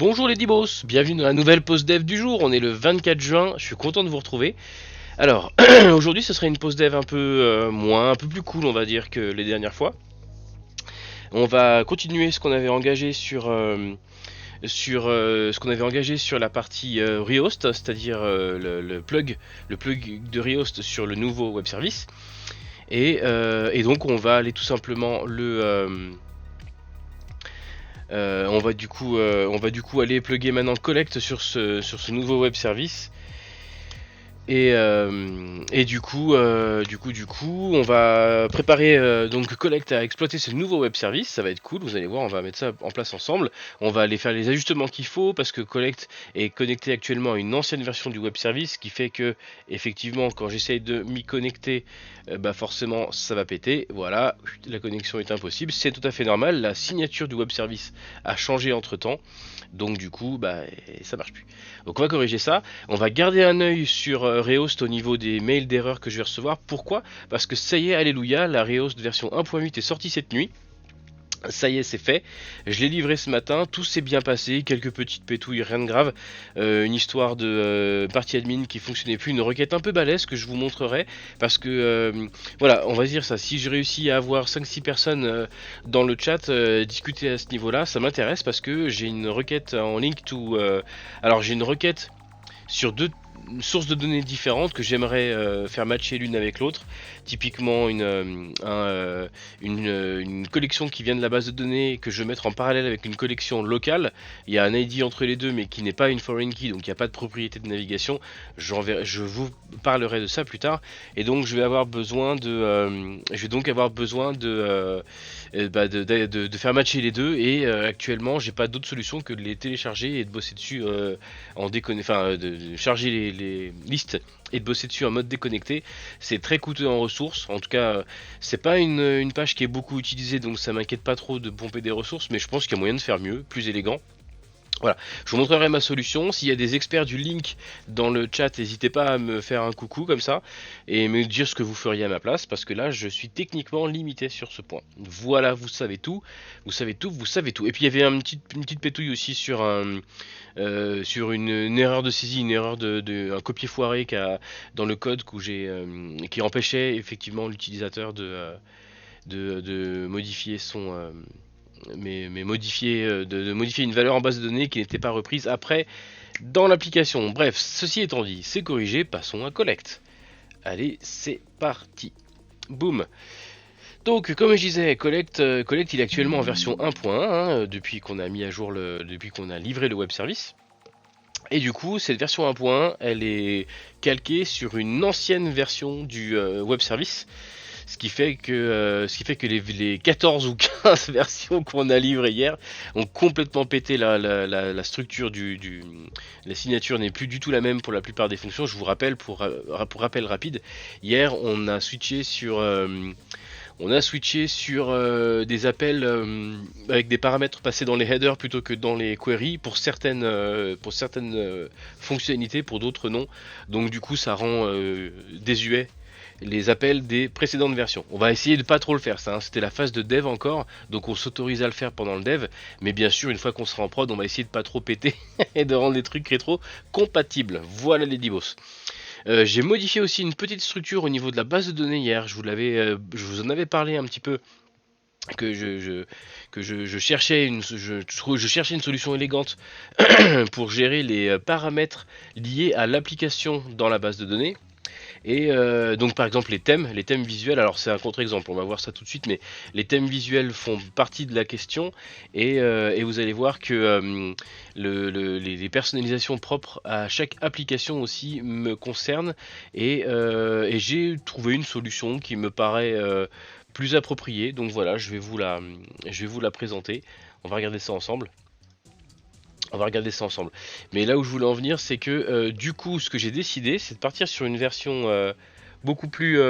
Bonjour les Dibos, bienvenue dans la nouvelle pause dev du jour, on est le 24 juin, je suis content de vous retrouver. Alors, aujourd'hui ce serait une pause dev un peu un peu plus cool on va dire que les dernières fois. On va continuer ce qu'on avait engagé ce qu'on avait engagé sur la partie Rehost, c'est-à-dire le plug de Rehost sur le nouveau web service. Et donc on va aller tout simplement on va du coup aller plugger maintenant Collect sur ce nouveau web service. Et du coup, on va préparer donc Collect à exploiter ce nouveau web service. Ça va être cool. Vous allez voir, on va mettre ça en place ensemble. On va aller faire les ajustements qu'il faut parce que Collect est connecté actuellement à une ancienne version du web service, ce qui fait que effectivement, quand j'essaye de m'y connecter, bah forcément, ça va péter. Voilà, la connexion est impossible. C'est tout à fait normal. La signature du web service a changé entre temps, donc du coup, bah ça marche plus. Donc on va corriger ça. On va garder un œil sur Rehost au niveau des mails d'erreur que je vais recevoir. Pourquoi? Parce que ça y est, alléluia, la Rehost version 1.8 est sortie cette nuit. Ça y est, c'est fait. Je l'ai livré ce matin, tout s'est bien passé, quelques petites pétouilles, rien de grave. Une histoire de partie admin qui fonctionnait plus, une requête un peu balèze que je vous montrerai. Parce que, voilà, on va dire ça, si je réussis à avoir 5-6 personnes dans le chat, discuter à ce niveau-là, ça m'intéresse parce que j'ai une requête en link to... alors j'ai une requête sur deux sources de données différentes que j'aimerais faire matcher l'une avec l'autre. Typiquement une collection qui vient de la base de données que je vais mettre en parallèle avec une collection locale. Il y a un ID entre les deux mais qui n'est pas une foreign key, donc il n'y a pas de propriété de navigation. Je vous parlerai de ça plus tard. Et donc je vais avoir besoin de faire matcher les deux. Et actuellement j'ai pas d'autre solution que de les télécharger et de bosser dessus de charger les listes et de bosser dessus en mode déconnecté. C'est très coûteux en ressources. En tout cas, c'est pas une page qui est beaucoup utilisée, donc ça m'inquiète pas trop de pomper des ressources, mais je pense qu'il y a moyen de faire mieux, plus élégant. Voilà, je vous montrerai ma solution. S'il y a des experts du link dans le chat, n'hésitez pas à me faire un coucou comme ça et me dire ce que vous feriez à ma place parce que là je suis techniquement limité sur ce point. Voilà, vous savez tout, vous savez tout, vous savez tout. Et puis il y avait une petite pétouille aussi sur une erreur de saisie, une erreur un copier foiré dans le code qui empêchait effectivement l'utilisateur de modifier de modifier une valeur en base de données qui n'était pas reprise après dans l'application. Bref, ceci étant dit, c'est corrigé, passons à Collect. Allez, c'est parti. Boum. Donc, comme je disais, Collect il est actuellement en version 1.1 depuis qu'on a mis à jour depuis qu'on a livré le web service. Et du coup, cette version 1.1, elle est calquée sur une ancienne version du web service. Ce qui fait que les 14 ou 15 versions qu'on a livrées hier ont complètement pété la structure La signature n'est plus du tout la même pour la plupart des fonctions. Je vous rappelle, pour rappel rapide, hier on a switché sur des appels avec des paramètres passés dans les headers plutôt que dans les queries pour certaines fonctionnalités, pour d'autres non. Donc du coup ça rend désuet les appels des précédentes versions. On va essayer de pas trop le faire ça, hein. C'était la phase de dev encore, donc on s'autorise à le faire pendant le dev, mais bien sûr une fois qu'on sera en prod, on va essayer de pas trop péter et de rendre les trucs rétro compatibles. Voilà les dibos. J'ai modifié aussi une petite structure au niveau de la base de données hier. Je vous en avais parlé un petit peu que je cherchais je cherchais une solution élégante pour gérer les paramètres liés à l'application dans la base de données. Et donc par exemple les thèmes visuels, alors c'est un contre-exemple, on va voir ça tout de suite, mais les thèmes visuels font partie de la question et vous allez voir que les personnalisations propres à chaque application aussi me concernent et j'ai trouvé une solution qui me paraît plus appropriée, donc voilà, je vais vous la présenter, on va regarder ça ensemble. On va regarder ça ensemble. Mais là où je voulais en venir, c'est que du coup, ce que j'ai décidé, c'est de partir sur une version beaucoup plus,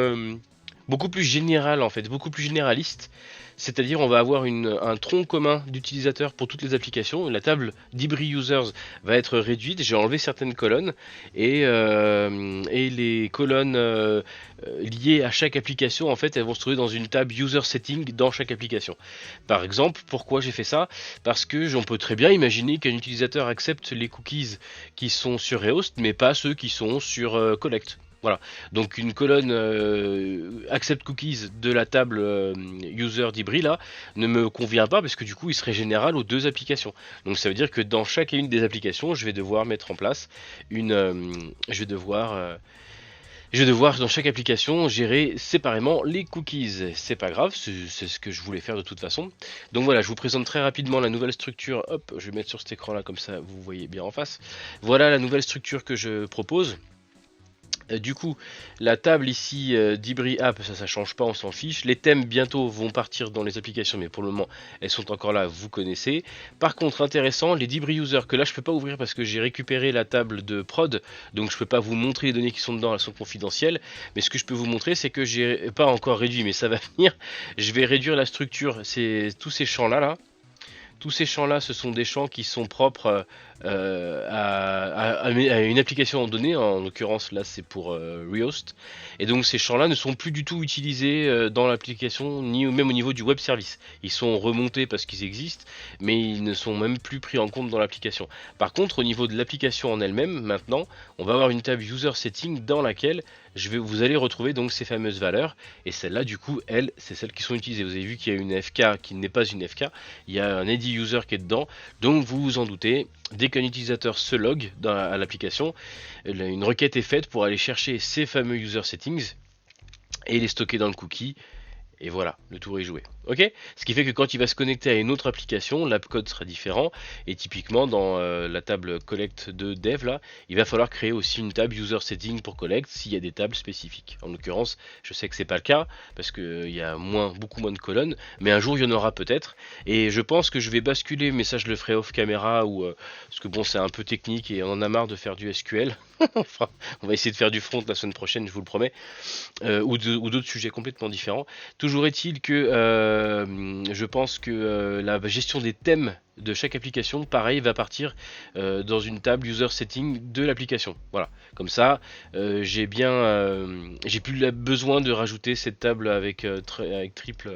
beaucoup plus général en fait, beaucoup plus généraliste. C'est-à-dire on va avoir un tronc commun d'utilisateurs pour toutes les applications. La table d'Ibri Users va être réduite. J'ai enlevé certaines colonnes et les colonnes liées à chaque application en fait elles vont se trouver dans une table User Setting dans chaque application. Par exemple, pourquoi j'ai fait ça? Parce que on peut très bien imaginer qu'un utilisateur accepte les cookies qui sont sur Rehost mais pas ceux qui sont sur Collect. Voilà, donc une colonne accept cookies de la table user d'Ibri là ne me convient pas parce que du coup il serait général aux deux applications. Donc ça veut dire que dans chacune des applications, je vais devoir mettre en place une, je vais devoir dans chaque application gérer séparément les cookies. C'est pas grave, c'est ce que je voulais faire de toute façon. Donc voilà, je vous présente très rapidement la nouvelle structure. Hop, je vais mettre sur cet écran là comme ça vous voyez bien en face. Voilà la nouvelle structure que je propose. Du coup, la table ici d'Ibri App, ça change pas, on s'en fiche. Les thèmes bientôt vont partir dans les applications, mais pour le moment, elles sont encore là, vous connaissez. Par contre, intéressant, les d'Ibri User, que là je peux pas ouvrir parce que j'ai récupéré la table de prod, donc je peux pas vous montrer les données qui sont dedans, elles sont confidentielles. Mais ce que je peux vous montrer, c'est que j'ai pas encore réduit, mais ça va venir. Je vais réduire la structure, c'est tous ces champs là. Tous ces champs-là, ce sont des champs qui sont propres à une application en données. En l'occurrence, là, c'est pour Rehost. Et donc, ces champs-là ne sont plus du tout utilisés dans l'application, ni même au niveau du web service. Ils sont remontés parce qu'ils existent, mais ils ne sont même plus pris en compte dans l'application. Par contre, au niveau de l'application en elle-même, maintenant, on va avoir une table User Setting dans laquelle vous allez retrouver donc ces fameuses valeurs. Et celles-là, du coup, elles, c'est celles qui sont utilisées. Vous avez vu qu'il y a une FK qui n'est pas une FK. Il y a un ID user qui est dedans, donc vous vous en doutez, dès qu'un utilisateur se log à l'application, une requête est faite pour aller chercher ces fameux user settings et les stocker dans le cookie. Et voilà, le tour est joué. Ok. Ce qui fait que quand il va se connecter à une autre application, l'apcode sera différent. Et typiquement, dans la table collect de dev, là, il va falloir créer aussi une table user setting pour collect s'il y a des tables spécifiques. En l'occurrence, je sais que c'est pas le cas parce qu'il y a beaucoup moins de colonnes, mais un jour il y en aura peut-être. Et je pense que je vais basculer, mais ça je le ferai off caméra ou parce que bon, c'est un peu technique et on en a marre de faire du SQL. Enfin, on va essayer de faire du front la semaine prochaine, je vous le promets, ou d'autres sujets complètement différents. Toujours est-il que je pense que la gestion des thèmes de chaque application, pareil, va partir dans une table user setting de l'application. Voilà, comme ça, j'ai plus besoin de rajouter cette table avec triple.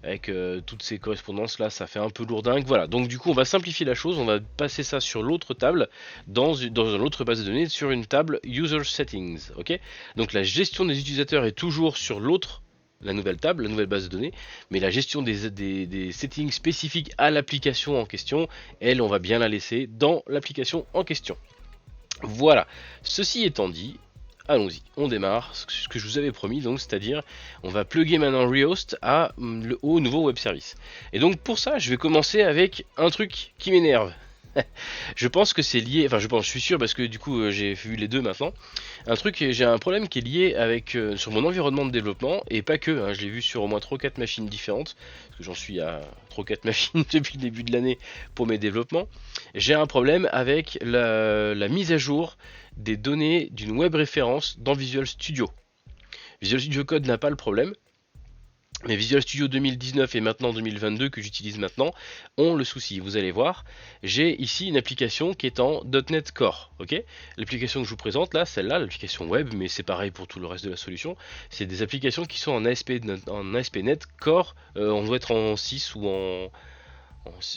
Avec toutes ces correspondances là, ça fait un peu lourdingue. Voilà, donc du coup on va simplifier la chose, on va passer ça sur l'autre table, dans une autre base de données, sur une table User Settings. Ok, donc la gestion des utilisateurs est toujours sur la nouvelle table, la nouvelle base de données, mais la gestion des settings spécifiques à l'application en question, elle, on va bien la laisser dans l'application en question. Voilà, ceci étant dit, allons-y, on démarre, ce que je vous avais promis, donc c'est-à-dire on va plugger maintenant Rehost au nouveau web service. Et donc pour ça, je vais commencer avec un truc qui m'énerve. Je pense que c'est lié, enfin je suis sûr parce que du coup j'ai vu les deux maintenant. J'ai un problème qui est lié avec sur mon environnement de développement et pas que, hein, je l'ai vu sur au moins 3-4 machines différentes, parce que j'en suis à 3-4 machines depuis le début de l'année pour mes développements. J'ai un problème avec la mise à jour des données d'une web référence dans Visual Studio. Visual Studio Code n'a pas le problème. Mais Visual Studio 2019 et maintenant 2022 que j'utilise maintenant ont le souci. Vous allez voir, j'ai ici une application qui est en .NET Core. Ok, l'application que je vous présente là, celle-là, l'application web, mais c'est pareil pour tout le reste de la solution. C'est des applications qui sont en ASP.NET Core. On doit être en 6 ou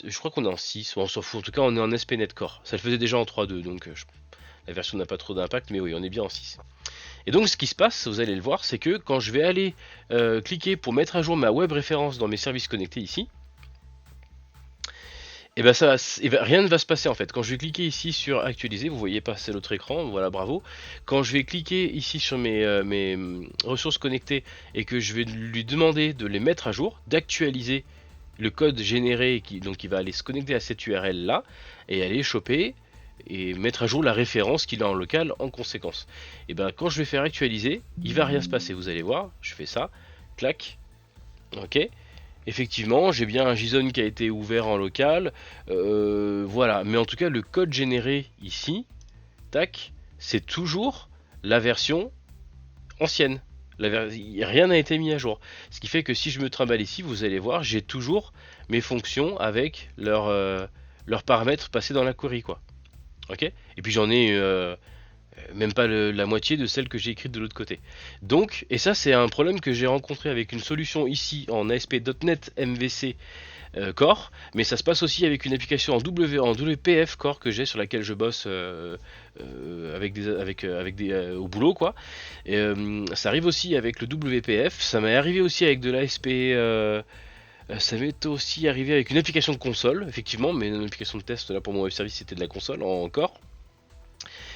je crois qu'on est en 6, ou on s'en fout. En tout cas, on est en ASP.NET Core. Ça le faisait déjà en 3.2, donc la version n'a pas trop d'impact, mais oui, on est bien en 6. Et donc ce qui se passe, vous allez le voir, c'est que quand je vais aller cliquer pour mettre à jour ma web référence dans mes services connectés ici, et ben rien ne va se passer en fait. Quand je vais cliquer ici sur actualiser, vous voyez passer l'autre écran, voilà, bravo. Quand je vais cliquer ici sur mes ressources connectées et que je vais lui demander de les mettre à jour, d'actualiser le code généré, donc il va aller se connecter à cette URL là et aller choper et mettre à jour la référence qu'il a en local en conséquence. Et ben quand je vais faire actualiser, il va rien se passer, vous allez voir, je fais ça, clac, ok, effectivement j'ai bien un JSON qui a été ouvert en local, voilà, mais en tout cas le code généré ici, tac, c'est toujours la version ancienne. Rien n'a été mis à jour. Ce qui fait que si je me trimballe ici, vous allez voir, j'ai toujours mes fonctions avec leurs paramètres passés dans la query, quoi. Ok. Et puis j'en ai même pas la moitié de celles que j'ai écrites de l'autre côté. Donc, et ça c'est un problème que j'ai rencontré avec une solution ici en ASP.NET MVC Core, mais ça se passe aussi avec une application en WPF Core que j'ai sur laquelle je bosse au boulot quoi. Et, ça arrive aussi avec le WPF, ça m'est arrivé aussi avec de l'ASP. Ça m'est aussi arrivé avec une application de console, effectivement, mais une application de test là pour mon web service c'était de la console en Core.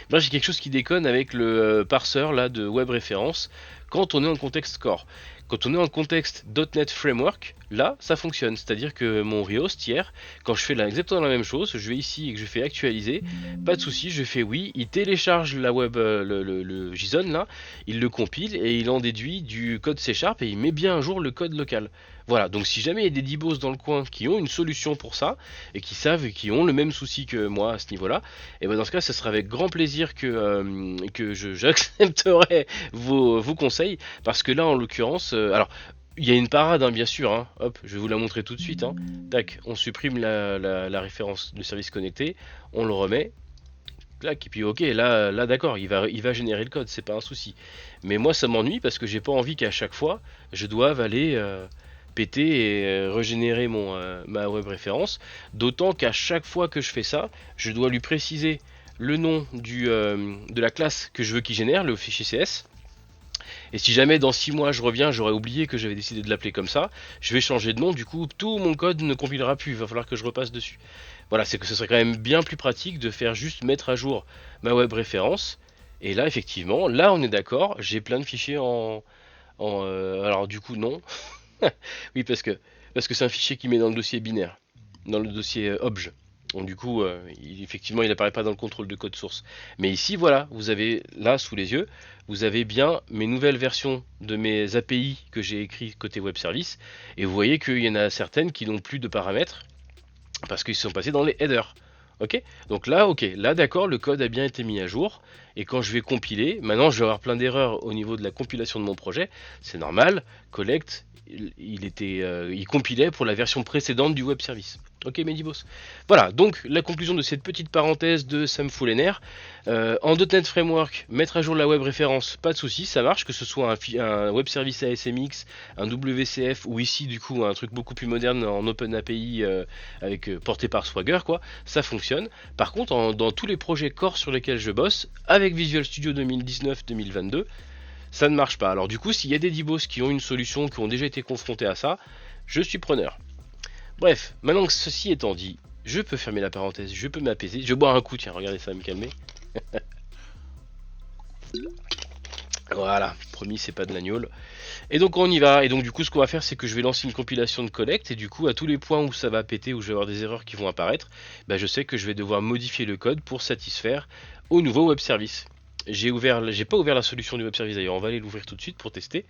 Là, j'ai quelque chose qui déconne avec le parseur là de web référence quand on est en contexte core. Quand on est en contexte .NET Framework, là, ça fonctionne. C'est-à-dire que mon Riost hier, quand je fais exactement la même chose, je vais ici et que je fais actualiser, pas de souci, je fais oui, il télécharge la web, le JSON là, il le compile et il en déduit du code C# et il met bien à jour le code local. Voilà, donc si jamais il y a des dibos dans le coin qui ont une solution pour ça et qui savent et qui ont le même souci que moi à ce niveau-là, et ben dans ce cas, ce sera avec grand plaisir que j'accepterai vos conseils parce que là, en l'occurrence, alors il y a une parade, hein, bien sûr. Hein. Hop, je vais vous la montrer tout de suite. Hein. Tac, on supprime la référence de service connecté, on le remet. Clac, et puis ok, là d'accord, il va générer le code, c'est pas un souci. Mais moi, ça m'ennuie parce que j'ai pas envie qu'à chaque fois, je doive aller péter et régénérer ma web référence. D'autant qu'à chaque fois que je fais ça, je dois lui préciser le nom de la classe que je veux qu'il génère, le fichier CS. Et si jamais dans 6 mois je reviens, j'aurais oublié que j'avais décidé de l'appeler comme ça, je vais changer de nom, du coup tout mon code ne compilera plus, il va falloir que je repasse dessus. Voilà, c'est que ce serait quand même bien plus pratique de faire juste mettre à jour ma web référence. Et là, effectivement, là on est d'accord, j'ai plein de fichiers alors du coup non. Oui, parce que c'est un fichier qui met dans le dossier binaire, dans le dossier obj. Donc du coup, effectivement, il n'apparaît pas dans le contrôle de code source. Mais ici, voilà, vous avez là sous les yeux, vous avez bien mes nouvelles versions de mes API que j'ai écrit côté web service. Et vous voyez qu'il y en a certaines qui n'ont plus de paramètres parce qu'ils sont passés dans les headers. Ok. Donc là, ok, là d'accord, le code a bien été mis à jour. Et quand je vais compiler, maintenant je vais avoir plein d'erreurs au niveau de la compilation de mon projet. C'est normal, collect, il compilait pour la version précédente du web service. Ok Medibos. Voilà, donc la conclusion de cette petite parenthèse de Sam Foulener. En .NET Framework, mettre à jour la web référence, pas de souci, ça marche, que ce soit un web service ASMX, un WCF ou ici du coup un truc beaucoup plus moderne en Open API porté par Swagger, quoi, ça fonctionne. Par contre, dans tous les projets core sur lesquels je bosse, avec Visual Studio 2019-2022, ça ne marche pas. Alors du coup, s'il y a des DBoS qui ont une solution, qui ont déjà été confrontés à ça, je suis preneur. Bref, maintenant que ceci étant dit, je peux fermer la parenthèse, je peux m'apaiser. Je vais boire un coup, tiens, regardez, ça va me calmer. Voilà, promis, c'est pas de l'agnole. Et donc on y va, et donc du coup ce qu'on va faire c'est que je vais lancer une compilation de collect, et du coup à tous les points où ça va péter, où je vais avoir des erreurs qui vont apparaître, bah, je sais que je vais devoir modifier le code pour satisfaire au nouveau web service. J'ai pas ouvert la solution du web service d'ailleurs, on va aller l'ouvrir tout de suite pour tester.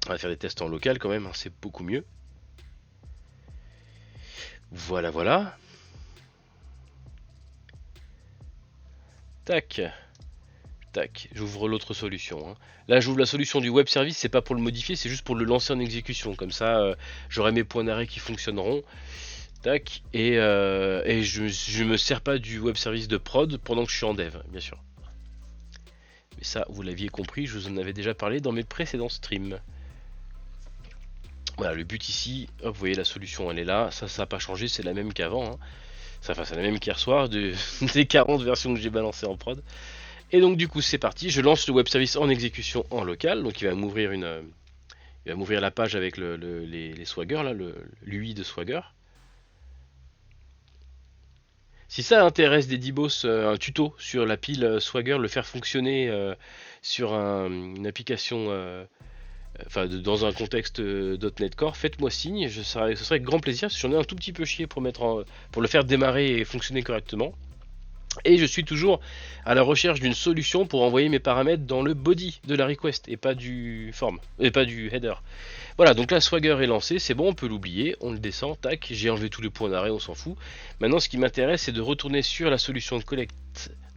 On va faire des tests en local quand même, hein, c'est beaucoup mieux. Voilà, voilà. Tac. Tac, j'ouvre l'autre solution. Hein. Là, j'ouvre la solution du web service, c'est pas pour le modifier, c'est juste pour le lancer en exécution. Comme ça, j'aurai mes points d'arrêt qui fonctionneront. Tac, et je me sers pas du web service de prod pendant que je suis en dev, bien sûr. Mais ça, vous l'aviez compris, je vous en avais déjà parlé dans mes précédents streams. Voilà, le but ici, hop, vous voyez la solution, elle est là. Ça n'a pas changé, c'est la même qu'avant. Hein. C'est la même qu'hier soir, des 40 versions que j'ai balancées en prod. Et donc du coup c'est parti, je lance le web service en exécution en local, donc il va m'ouvrir la page avec les Swagger, là, l'UI de Swagger. Si ça intéresse des DBoS, un tuto sur la pile Swagger, le faire fonctionner sur une application, dans un contexte .NET Core, faites-moi signe, ce serait avec grand plaisir, parce que j'en ai un tout petit peu chié pour le faire démarrer et fonctionner correctement. Et je suis toujours à la recherche d'une solution pour envoyer mes paramètres dans le body de la request et pas du form, et pas du header. Voilà, donc là Swagger est lancé, c'est bon, on peut l'oublier, on le descend, tac, j'ai enlevé tous les points d'arrêt, on s'en fout. Maintenant ce qui m'intéresse c'est de retourner sur la solution de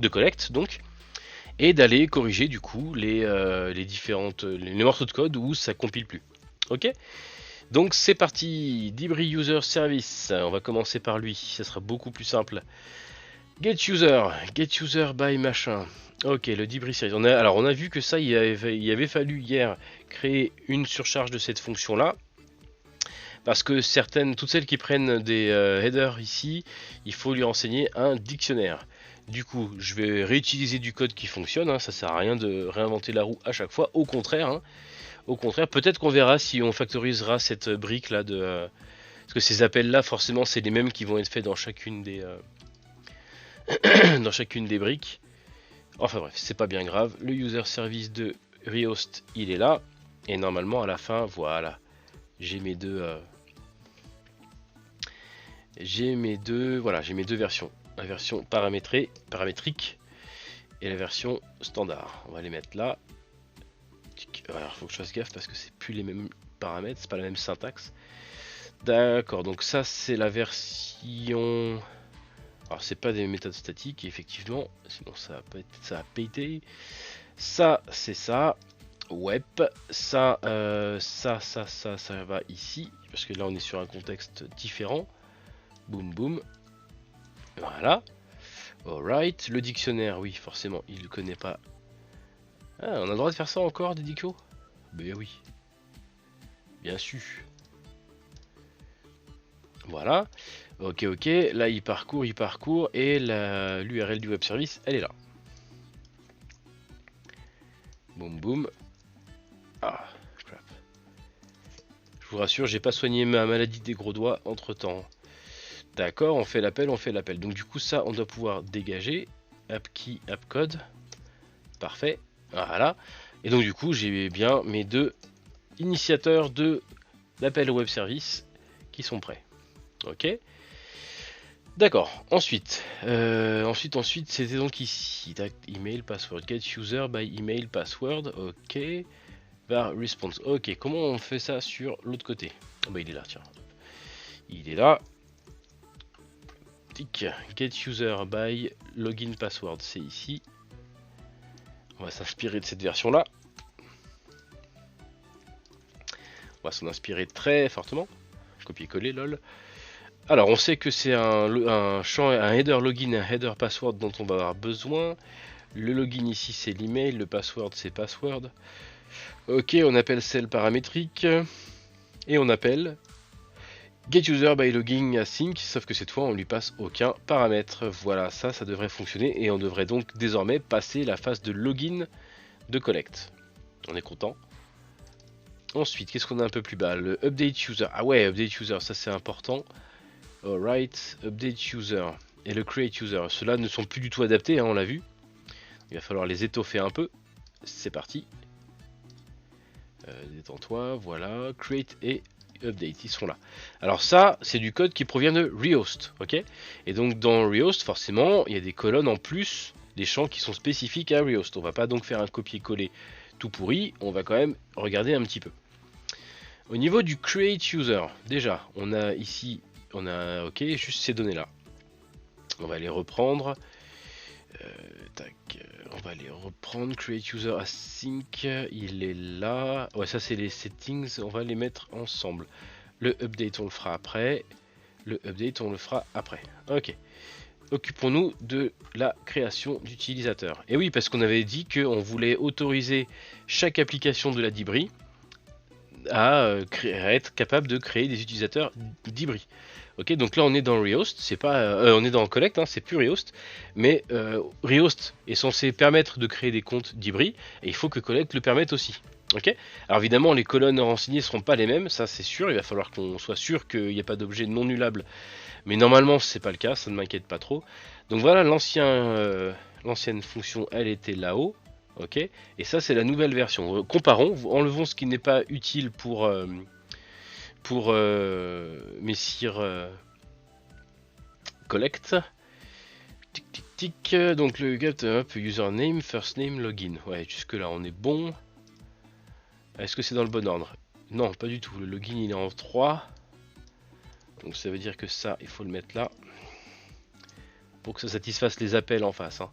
collect donc, et d'aller corriger du coup les différentes les morceaux de code où ça compile plus. Ok, donc c'est parti, Dibri User Service, on va commencer par lui, ça sera beaucoup plus simple. Get user by machin. Ok, le Dibri Service. Alors on a vu que ça, il avait fallu hier créer une surcharge de cette fonction là. Parce que toutes celles qui prennent des headers ici, il faut lui renseigner un dictionnaire. Du coup, je vais réutiliser du code qui fonctionne, hein, ça sert à rien de réinventer la roue à chaque fois, au contraire, hein. Au contraire, peut-être qu'on verra si on factorisera cette brique là parce que ces appels là, forcément, c'est les mêmes qui vont être faits dans chacune des dans chacune des briques. Enfin bref, c'est pas bien grave. Le user service de Rehost, il est là, et normalement à la fin, voilà, j'ai mes deux j'ai mes deux versions. La version paramétrique et la version standard. On va les mettre là. Alors, faut que je fasse gaffe parce que c'est plus les mêmes paramètres, c'est pas la même syntaxe. D'accord, donc ça c'est la version. Alors c'est pas des méthodes statiques effectivement, sinon ça va péter. Ça c'est ça. Web, ça va ici parce que là on est sur un contexte différent. Boum boum. Voilà. Alright. Le dictionnaire, oui, forcément, il ne connaît pas. Ah, on a le droit de faire ça encore, des dicos? Ben oui. Bien sûr. Voilà. Ok, ok. Là, il parcourt. Et l'URL du web service, elle est là. Boum boum. Ah, crap. Je vous rassure, j'ai pas soigné ma maladie des gros doigts entre temps. D'accord, on fait l'appel. Donc du coup ça on doit pouvoir dégager. AppKey, AppCode. Parfait. Voilà. Et donc du coup j'ai bien mes deux initiateurs de l'appel au web service qui sont prêts. Ok. D'accord. Ensuite c'était donc ici. Email password. Get user by email password. Ok. Var response. Ok. Comment on fait ça sur l'autre côté? Oh, bah il est là, tiens. Il est là. Get user by login password, c'est ici. On va s'inspirer de cette version là. On va s'en inspirer très fortement. Copier-coller, lol. Alors on sait que c'est un champ, un header login et un header password dont on va avoir besoin. Le login ici c'est l'email, le password c'est password. Ok, on appelle celle paramétrique. Et on appelle Get user by logging async, sauf que cette fois on lui passe aucun paramètre. Voilà, ça devrait fonctionner et on devrait donc désormais passer la phase de login de collect. On est content. Ensuite, qu'est-ce qu'on a un peu plus bas? Le update user. Ah ouais, update user, ça c'est important. Alright, update user et le create user. Ceux-là ne sont plus du tout adaptés, hein, on l'a vu. Il va falloir les étoffer un peu. C'est parti. Détends-toi, voilà. Create et update, ils sont là. Alors ça, c'est du code qui provient de Rehost, ok? Et donc dans Rehost, forcément, il y a des colonnes en plus, des champs qui sont spécifiques à Rehost. On va pas donc faire un copier-coller tout pourri, on va quand même regarder un petit peu. Au niveau du create user, déjà, on a ici, ok, juste ces données là. On va les reprendre. On va les reprendre. Create user async, il est là. Ouais, ça c'est les settings, on va les mettre ensemble. Le update on le fera après. Ok. Occupons-nous de la création d'utilisateurs. Et oui, parce qu'on avait dit qu'on voulait autoriser chaque application de la Dibri à être capable de créer des utilisateurs Dibri. Ok, donc là on est dans Rehost, c'est pas, on est dans Collect, hein, c'est plus Rehost, mais Rehost est censé permettre de créer des comptes Dibri et il faut que Collect le permette aussi. Ok, alors évidemment les colonnes renseignées seront pas les mêmes, ça c'est sûr, il va falloir qu'on soit sûr qu'il n'y a pas d'objet non nullable, mais normalement c'est pas le cas, ça ne m'inquiète pas trop. Donc voilà, l'ancienne fonction elle était là-haut. Ok, et ça c'est la nouvelle version. Comparons, enlevons ce qui n'est pas utile pour messire collect. Tic tic tic. Donc le get up username, first name, login. Ouais, jusque là on est bon. Est-ce que c'est dans le bon ordre? Non, pas du tout. Le login il est en 3. Donc ça veut dire que ça, il faut le mettre là. Pour que ça satisfasse les appels en face. Hein.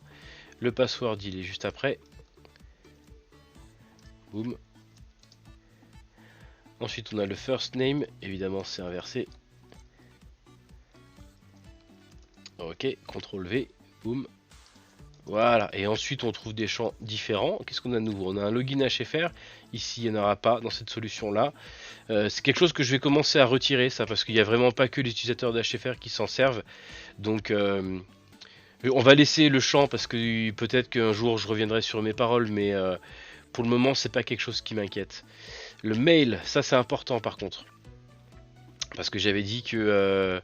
Le password, il est juste après. Boum. Ensuite, on a le first name. Évidemment, c'est inversé. Ok, CTRL V. Boum. Voilà, et ensuite on trouve des champs différents. Qu'est-ce qu'on a de nouveau? On a un login HFR, ici il n'y en aura pas dans cette solution là. C'est quelque chose que je vais commencer à retirer ça, parce qu'il n'y a vraiment pas que les utilisateurs d'HFR qui s'en servent. Donc on va laisser le champ, parce que peut-être qu'un jour je reviendrai sur mes paroles, mais pour le moment c'est pas quelque chose qui m'inquiète. Le mail, ça c'est important par contre. Parce que j'avais dit que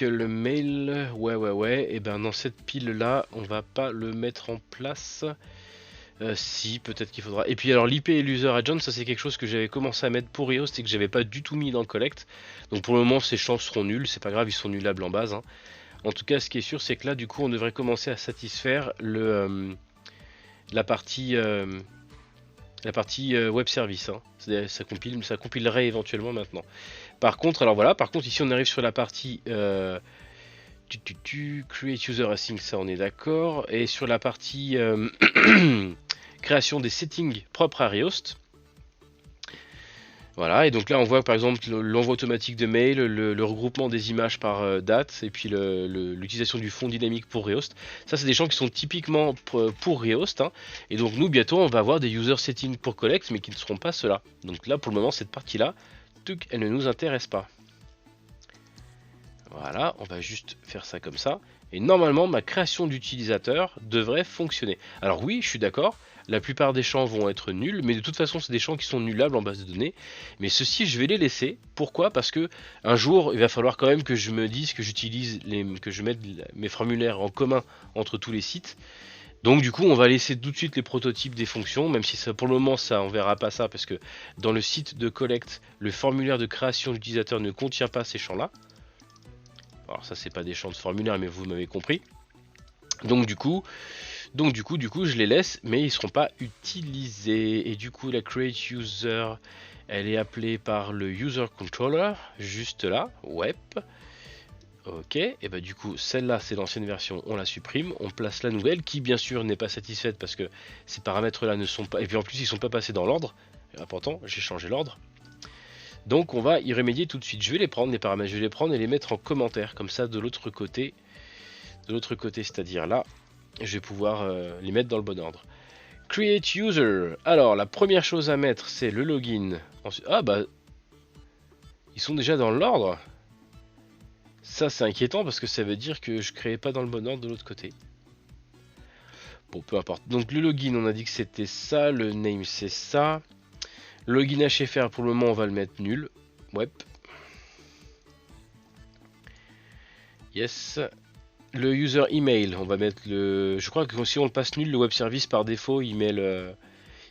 le mail, ouais, et ben dans cette pile là, on va pas le mettre en place. Si, peut-être qu'il faudra. Et puis alors l'IP et l'user agent, ça c'est quelque chose que j'avais commencé à mettre pour Rehost et que j'avais pas du tout mis dans le collect. Donc pour le moment ces champs seront nuls, c'est pas grave, ils sont nullables en base. Hein. En tout cas, ce qui est sûr, c'est que là du coup on devrait commencer à satisfaire la partie web service. Hein. Ça compilerait éventuellement maintenant. Par contre, alors voilà, par contre ici on arrive sur la partie create user async, ça on est d'accord. Et sur la partie création des settings propres à Rehost. Voilà, et donc là on voit par exemple l'envoi automatique de mail, le regroupement des images par date, et puis l'utilisation du fond dynamique pour Rehost. Ça c'est des champs qui sont typiquement pour Rehost, hein. Et donc nous bientôt on va avoir des user settings pour collect, mais qui ne seront pas ceux-là. Donc là pour le moment cette partie-là, elle ne nous intéresse pas. Voilà, on va juste faire ça comme ça. Et normalement, ma création d'utilisateur devrait fonctionner. Alors oui, je suis d'accord, la plupart des champs vont être nuls, mais de toute façon, c'est des champs qui sont nullables en base de données. Mais ceux-ci, je vais les laisser. Pourquoi? Parce que un jour, il va falloir quand même que je me dise que que je mette mes formulaires en commun entre tous les sites. Donc du coup, on va laisser tout de suite les prototypes des fonctions, même si ça, pour le moment, ça, on verra pas ça, parce que dans le site de collect, le formulaire de création d'utilisateur ne contient pas ces champs-là. Alors ça c'est pas des champs de formulaire, mais vous m'avez compris. Donc du coup, je les laisse, mais ils seront pas utilisés. Et du coup la create user, elle est appelée par le user controller, juste là, web. Ok, et bah du coup celle-là c'est l'ancienne version, on la supprime, on place la nouvelle qui bien sûr n'est pas satisfaite parce que ces paramètres là ne sont pas, et puis en plus ils sont pas passés dans l'ordre. Important, j'ai changé l'ordre. Donc on va y remédier tout de suite. Je vais les prendre les paramètres, je vais les prendre et les mettre en commentaire, comme ça de l'autre côté, c'est-à-dire là, je vais pouvoir les mettre dans le bon ordre. Create user. Alors la première chose à mettre c'est le login. Ensuite, ah bah ils sont déjà dans l'ordre. Ça c'est inquiétant parce que ça veut dire que je créais pas dans le bon ordre de l'autre côté. Bon peu importe. Donc le login on a dit que c'était ça, le name c'est ça. Login HFR pour le moment on va le mettre nul. Web. Yes. Le user email, on va mettre le. Je crois que si on le passe nul, le web service par défaut il met le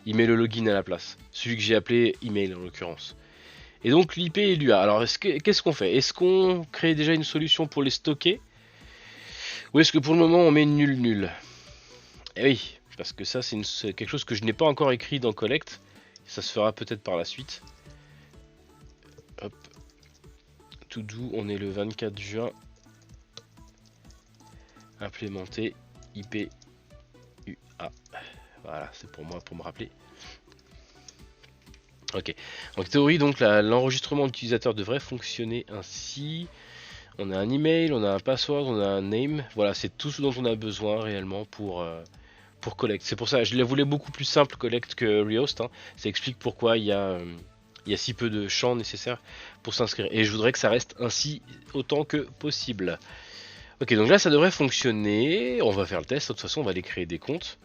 login à la place. Celui que j'ai appelé email en l'occurrence. Et donc l'IP et l'UA. Alors qu'est-ce qu'on fait? Est-ce qu'on crée déjà une solution pour les stocker? Ou est-ce que pour le moment on met nul nul? Eh oui, parce que ça c'est quelque chose que je n'ai pas encore écrit dans Collect. Ça se fera peut-être par la suite. Hop. To do, on est le 24 juin. Implémenter IP UA. Voilà, c'est pour moi pour me rappeler. Ok. En théorie, donc l'enregistrement d'utilisateur devrait fonctionner ainsi. On a un email, on a un password, on a un name. Voilà, c'est tout ce dont on a besoin réellement pour Collect. C'est pour ça, je la voulais beaucoup plus simple Collect que Rehost. Hein. Ça explique pourquoi il y a si peu de champs nécessaires pour s'inscrire. Et je voudrais que ça reste ainsi autant que possible. Ok, donc là ça devrait fonctionner. On va faire le test. De toute façon, on va aller créer des comptes.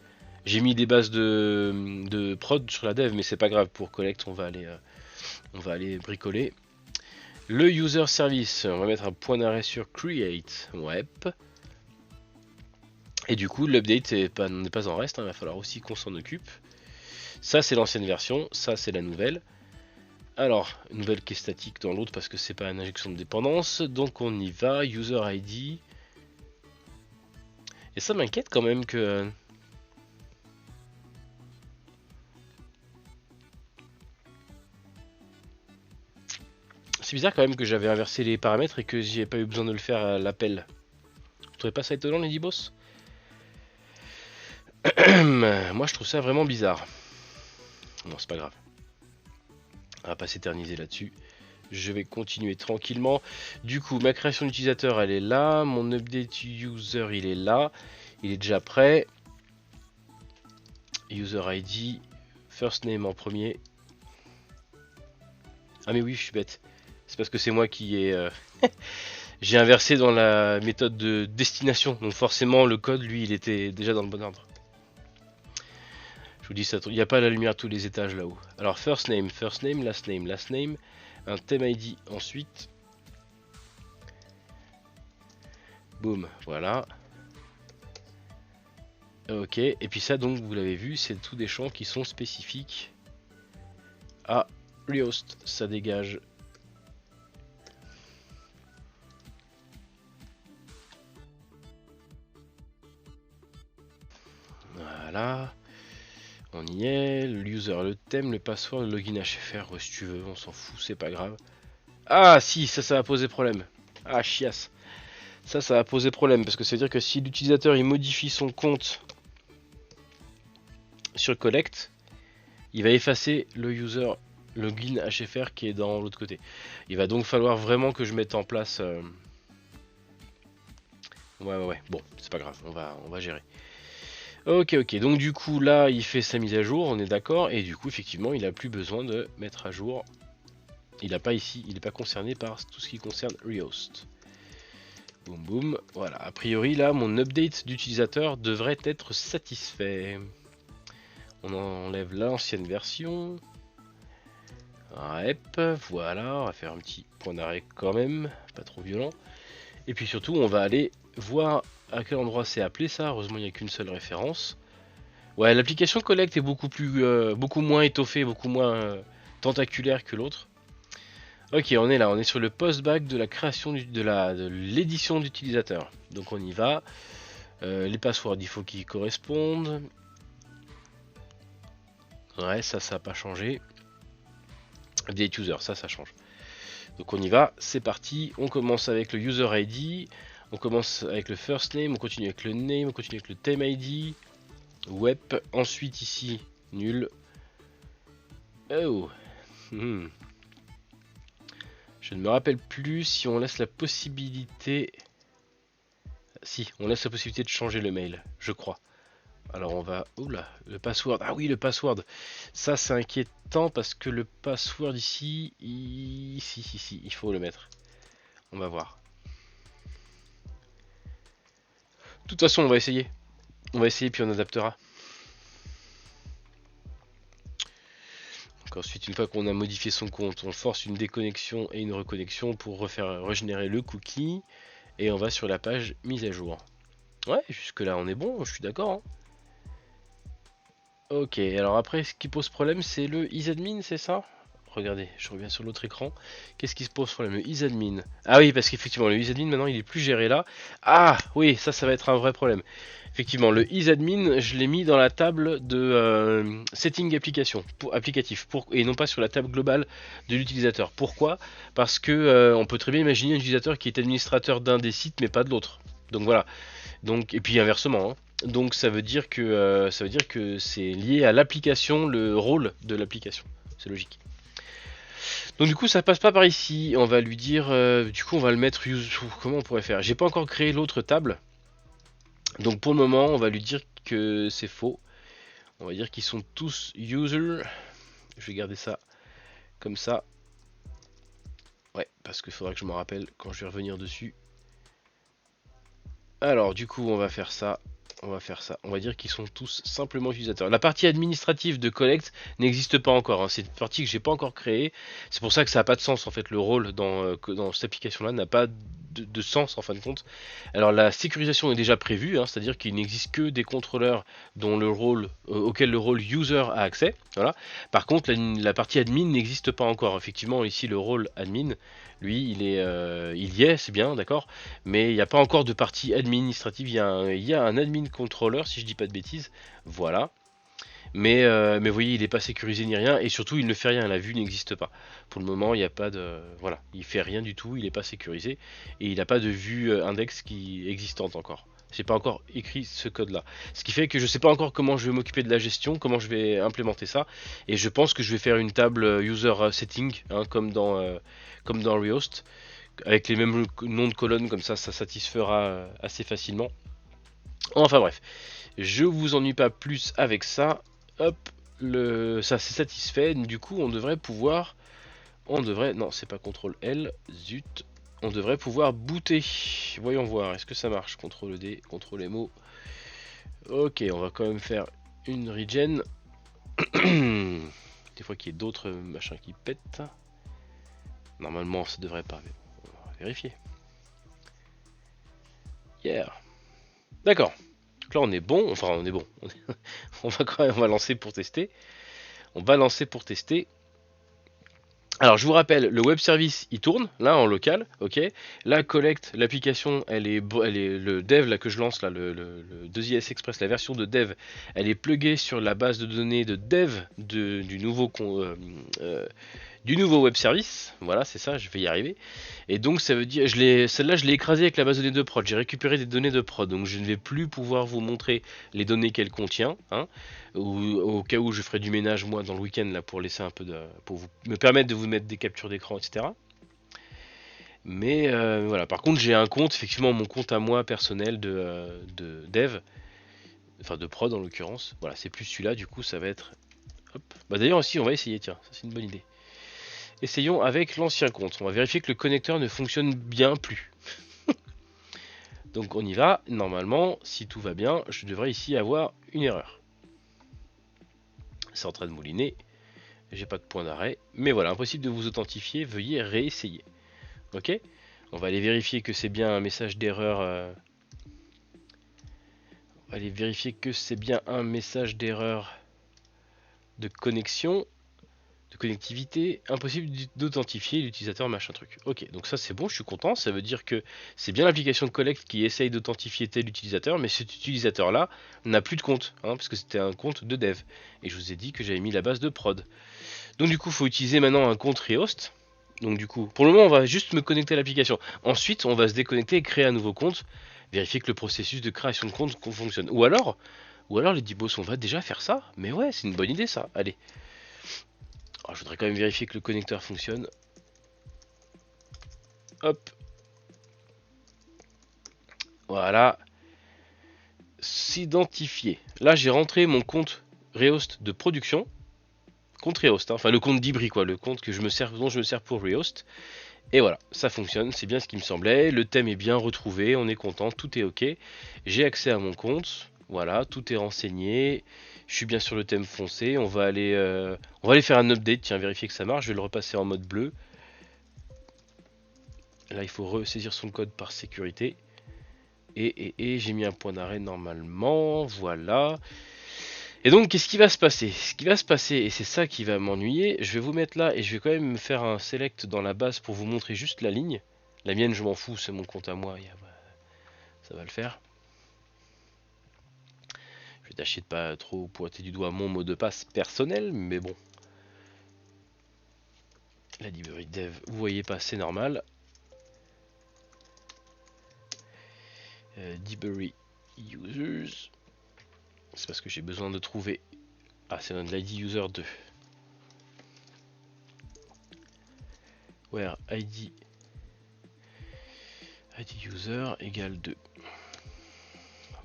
J'ai mis des bases de prod sur la dev, mais c'est pas grave. Pour Collect, on va aller bricoler. Le user service, on va mettre un point d'arrêt sur create web. Et du coup, l'update n'est pas en reste, hein, il va falloir aussi qu'on s'en occupe. Ça, c'est l'ancienne version, ça, c'est la nouvelle. Alors, une nouvelle qui est statique dans l'autre parce que c'est pas une injection de dépendance. Donc, on y va, user ID. Et ça m'inquiète quand même que. C'est bizarre quand même que j'avais inversé les paramètres et que j'ai pas eu besoin de le faire à l'appel. Vous trouvez pas ça étonnant, Lady Boss? Moi je trouve ça vraiment bizarre. Bon, c'est pas grave. On va pas s'éterniser là-dessus. Je vais continuer tranquillement. Du coup, ma création d'utilisateur, elle est là. Mon update user, il est là. Il est déjà prêt. User ID. First name en premier. Ah mais oui, je suis bête. C'est parce que c'est moi qui ai... j'ai inversé dans la méthode de destination. Donc forcément, le code, lui, il était déjà dans le bon ordre. Je vous dis ça, il n'y a pas la lumière à tous les étages là-haut. Alors, first name, last name, last name. Un theme ID ensuite. Boum, voilà. Ok, et puis ça, donc, vous l'avez vu, c'est tous des champs qui sont spécifiques à Rehost. Ça dégage. Voilà. On y est. L'user, le thème, le password, le login HFR. Ouais, si tu veux, on s'en fout, c'est pas grave. Ah, si, ça va poser problème. Ah, chiasse. Ça va poser problème parce que ça veut dire que si l'utilisateur il modifie son compte sur Collect, il va effacer le user login HFR qui est dans l'autre côté. Il va donc falloir vraiment que je mette en place. Ouais. Bon, c'est pas grave, on va gérer. Ok. Donc du coup là, il fait sa mise à jour, on est d'accord, et du coup effectivement, il a plus besoin de mettre à jour. Il n'a pas ici, il n'est pas concerné par tout ce qui concerne Rehost. Boum boum, voilà. A priori là, mon update d'utilisateur devrait être satisfait. On enlève l'ancienne version. Rep, voilà, on va faire un petit point d'arrêt quand même, pas trop violent. Et puis surtout, on va aller voir à quel endroit c'est appelé ça. Heureusement, il n'y a qu'une seule référence. Ouais, l'application Collect est beaucoup moins étoffée, beaucoup moins tentaculaire que l'autre. Ok, on est là, on est sur le post-back de la création de l'édition d'utilisateur. Donc on y va. Les passwords, il faut qu'ils correspondent. Ouais, ça n'a pas changé. Update user, ça change. Donc on y va, c'est parti. On commence avec le user ID. On commence avec le first name. On continue avec le name. On continue avec le theme ID. Web. Ensuite ici, nul. Oh. Je ne me rappelle plus si on laisse la possibilité... Si, on laisse la possibilité de changer le mail, je crois. Alors on va... Oula, le password. Ah oui, le password. Ça c'est inquiétant parce que le password ici... Si, il faut le mettre. On va voir. De toute façon, on va essayer. On va essayer puis on adaptera. Donc ensuite, une fois qu'on a modifié son compte, on force une déconnexion et une reconnexion pour régénérer le cookie. Et on va sur la page mise à jour. Ouais, jusque là on est bon, je suis d'accord. Hein. Ok, alors après ce qui pose problème c'est le isadmin, c'est ça? Regardez, je reviens sur l'autre écran. Qu'est-ce qui se pose problème? Le isadmin. Ah oui, parce qu'effectivement, le isadmin maintenant il est plus géré là. Ah oui, ça va être un vrai problème. Effectivement, le isadmin, je l'ai mis dans la table de setting application, applicatif, et non pas sur la table globale de l'utilisateur. Pourquoi? Parce que on peut très bien imaginer un utilisateur qui est administrateur d'un des sites mais pas de l'autre. Donc voilà. Donc, et puis inversement. Hein. Donc ça veut dire que c'est lié à l'application, le rôle de l'application. C'est logique. Donc du coup ça passe pas par ici. On va lui dire, du coup on va le mettre. Comment on pourrait faire? J'ai pas encore créé l'autre table. Donc pour le moment on va lui dire que c'est faux. On va dire qu'ils sont tous user. Je vais garder ça comme ça. Ouais, parce qu'il faudra que je me rappelle quand je vais revenir dessus. Alors du coup on va faire ça. On va faire ça. On va dire qu'ils sont tous simplement utilisateurs. La partie administrative de Collect n'existe pas encore. Hein. C'est une partie que j'ai pas encore créée. C'est pour ça que ça n'a pas de sens en fait. Le rôle dans cette application-là n'a pas de sens en fin de compte. Alors la sécurisation est déjà prévue, hein, c'est-à-dire qu'il n'existe que des contrôleurs dont le rôle, auquel le rôle user a accès. Voilà. Par contre, la partie admin n'existe pas encore. Effectivement, ici le rôle admin, lui, il y est, c'est bien, d'accord. Mais il n'y a pas encore de partie administrative. Il y a un admin controller, si je dis pas de bêtises. Voilà. Mais vous voyez, il n'est pas sécurisé ni rien. Et surtout, il ne fait rien. La vue n'existe pas. Pour le moment, il n'y a pas de... Voilà. Il fait rien du tout. Il n'est pas sécurisé. Et il n'a pas de vue index qui existante encore. J'ai pas encore écrit ce code là. Ce qui fait que je sais pas encore comment je vais m'occuper de la gestion, comment je vais implémenter ça. Et je pense que je vais faire une table user setting, hein, comme dans Rehost, avec les mêmes noms de colonnes, comme ça satisfera assez facilement. Enfin bref, je vous ennuie pas plus avec ça. Hop, ça c'est satisfait. Du coup, on devrait pouvoir. Non, c'est pas CTRL L, zut. On devrait pouvoir booter. Voyons voir, est-ce que ça marche? CTRL D, CTRL MO. Ok, on va quand même faire une regen. Des fois qu'il y ait d'autres machins qui pètent. Normalement, ça devrait pas, mais bon, on va vérifier. Yeah. D'accord. Donc là, on est bon. Enfin, on est bon. On va quand même, on va lancer pour tester. On va lancer pour tester. Alors je vous rappelle, le web service il tourne là en local, ok. La collecte, l'application, le dev là que je lance là, le 2IS Express, la version de dev, elle est pluguée sur la base de données de dev du nouveau web service. Voilà, c'est ça, je vais y arriver. Et donc ça veut dire, celle-là, je l'ai écrasée avec la base de données de prod. J'ai récupéré des données de prod, donc je ne vais plus pouvoir vous montrer les données qu'elle contient, hein, ou au cas où je ferai du ménage moi dans le week-end là pour laisser un peu pour me permettre de vous mettre des captures d'écran, etc. Mais voilà. Par contre, j'ai un compte, effectivement, mon compte à moi personnel de dev, enfin de prod en l'occurrence. Voilà, c'est plus celui-là. Du coup, ça va être. Hop. Bah d'ailleurs aussi, on va essayer. Tiens, ça c'est une bonne idée. Essayons avec l'ancien compte. On va vérifier que le connecteur ne fonctionne bien plus. Donc on y va. Normalement, si tout va bien, je devrais ici avoir une erreur. C'est en train de mouliner. J'ai pas de point d'arrêt. Mais voilà, impossible de vous authentifier. Veuillez réessayer. Ok. On va aller vérifier que c'est bien un message d'erreur. On va aller vérifier que c'est bien un message d'erreur de connexion. De connectivité, impossible d'authentifier l'utilisateur machin truc. Ok, donc ça c'est bon, je suis content, ça veut dire que c'est bien l'application de collecte qui essaye d'authentifier tel utilisateur, mais cet utilisateur là n'a plus de compte, hein, parce que c'était un compte de dev. Et je vous ai dit que j'avais mis la base de prod. Donc du coup, il faut utiliser maintenant un compte Rehost. Donc du coup, pour le moment, on va juste me connecter à l'application. Ensuite, on va se déconnecter et créer un nouveau compte, vérifier que le processus de création de compte fonctionne. Ou alors les Dibos, on va déjà faire ça. Mais ouais, c'est une bonne idée ça. Allez. Alors, je voudrais quand même vérifier que le connecteur fonctionne. Hop. Voilà. S'identifier. Là, j'ai rentré mon compte Rehost de production. Compte Rehost, hein. Enfin le compte d'Ibri, quoi. Le compte dont je me sers pour Rehost. Et voilà, ça fonctionne, c'est bien ce qui me semblait. Le thème est bien retrouvé, on est content, tout est ok. J'ai accès à mon compte. Voilà, tout est renseigné. Je suis bien sur le thème foncé. On va aller faire un update. Tiens, vérifier que ça marche. Je vais le repasser en mode bleu. Là, il faut ressaisir son code par sécurité. Et j'ai mis un point d'arrêt normalement. Voilà. Et donc, qu'est-ce qui va se passer? Ce qui va se passer, et c'est ça qui va m'ennuyer, je vais vous mettre là et je vais quand même me faire un select dans la base pour vous montrer juste la ligne. La mienne, je m'en fous, c'est mon compte à moi. Ça va le faire. Je vais tâcher de pas trop pointer du doigt mon mot de passe personnel, mais bon. La librairie dev, vous voyez pas, c'est normal. Library users. C'est parce que j'ai besoin de trouver. Ah, c'est l'ID user 2. Where ID user égale 2.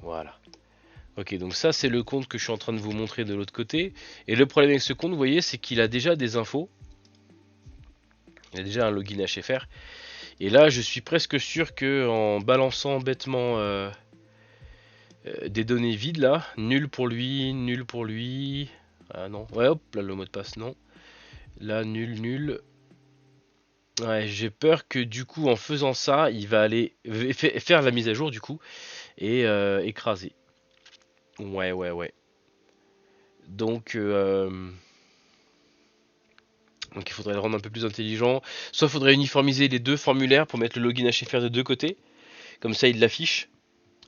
Voilà. Ok, donc ça c'est le compte que je suis en train de vous montrer de l'autre côté. Et le problème avec ce compte, vous voyez, c'est qu'il a déjà des infos. Il a déjà un login HFR. Et là, je suis presque sûr que en balançant bêtement des données vides là, nul pour lui, nul pour lui. Ah non, ouais, hop, là le mot de passe non. Là, nul, nul. Ouais, j'ai peur que du coup, en faisant ça, il va aller faire la mise à jour du coup et écraser. Ouais, ouais, ouais. Donc, donc il faudrait le rendre un peu plus intelligent. Soit il faudrait uniformiser les deux formulaires pour mettre le login HFR de deux côtés. Comme ça, il l'affiche.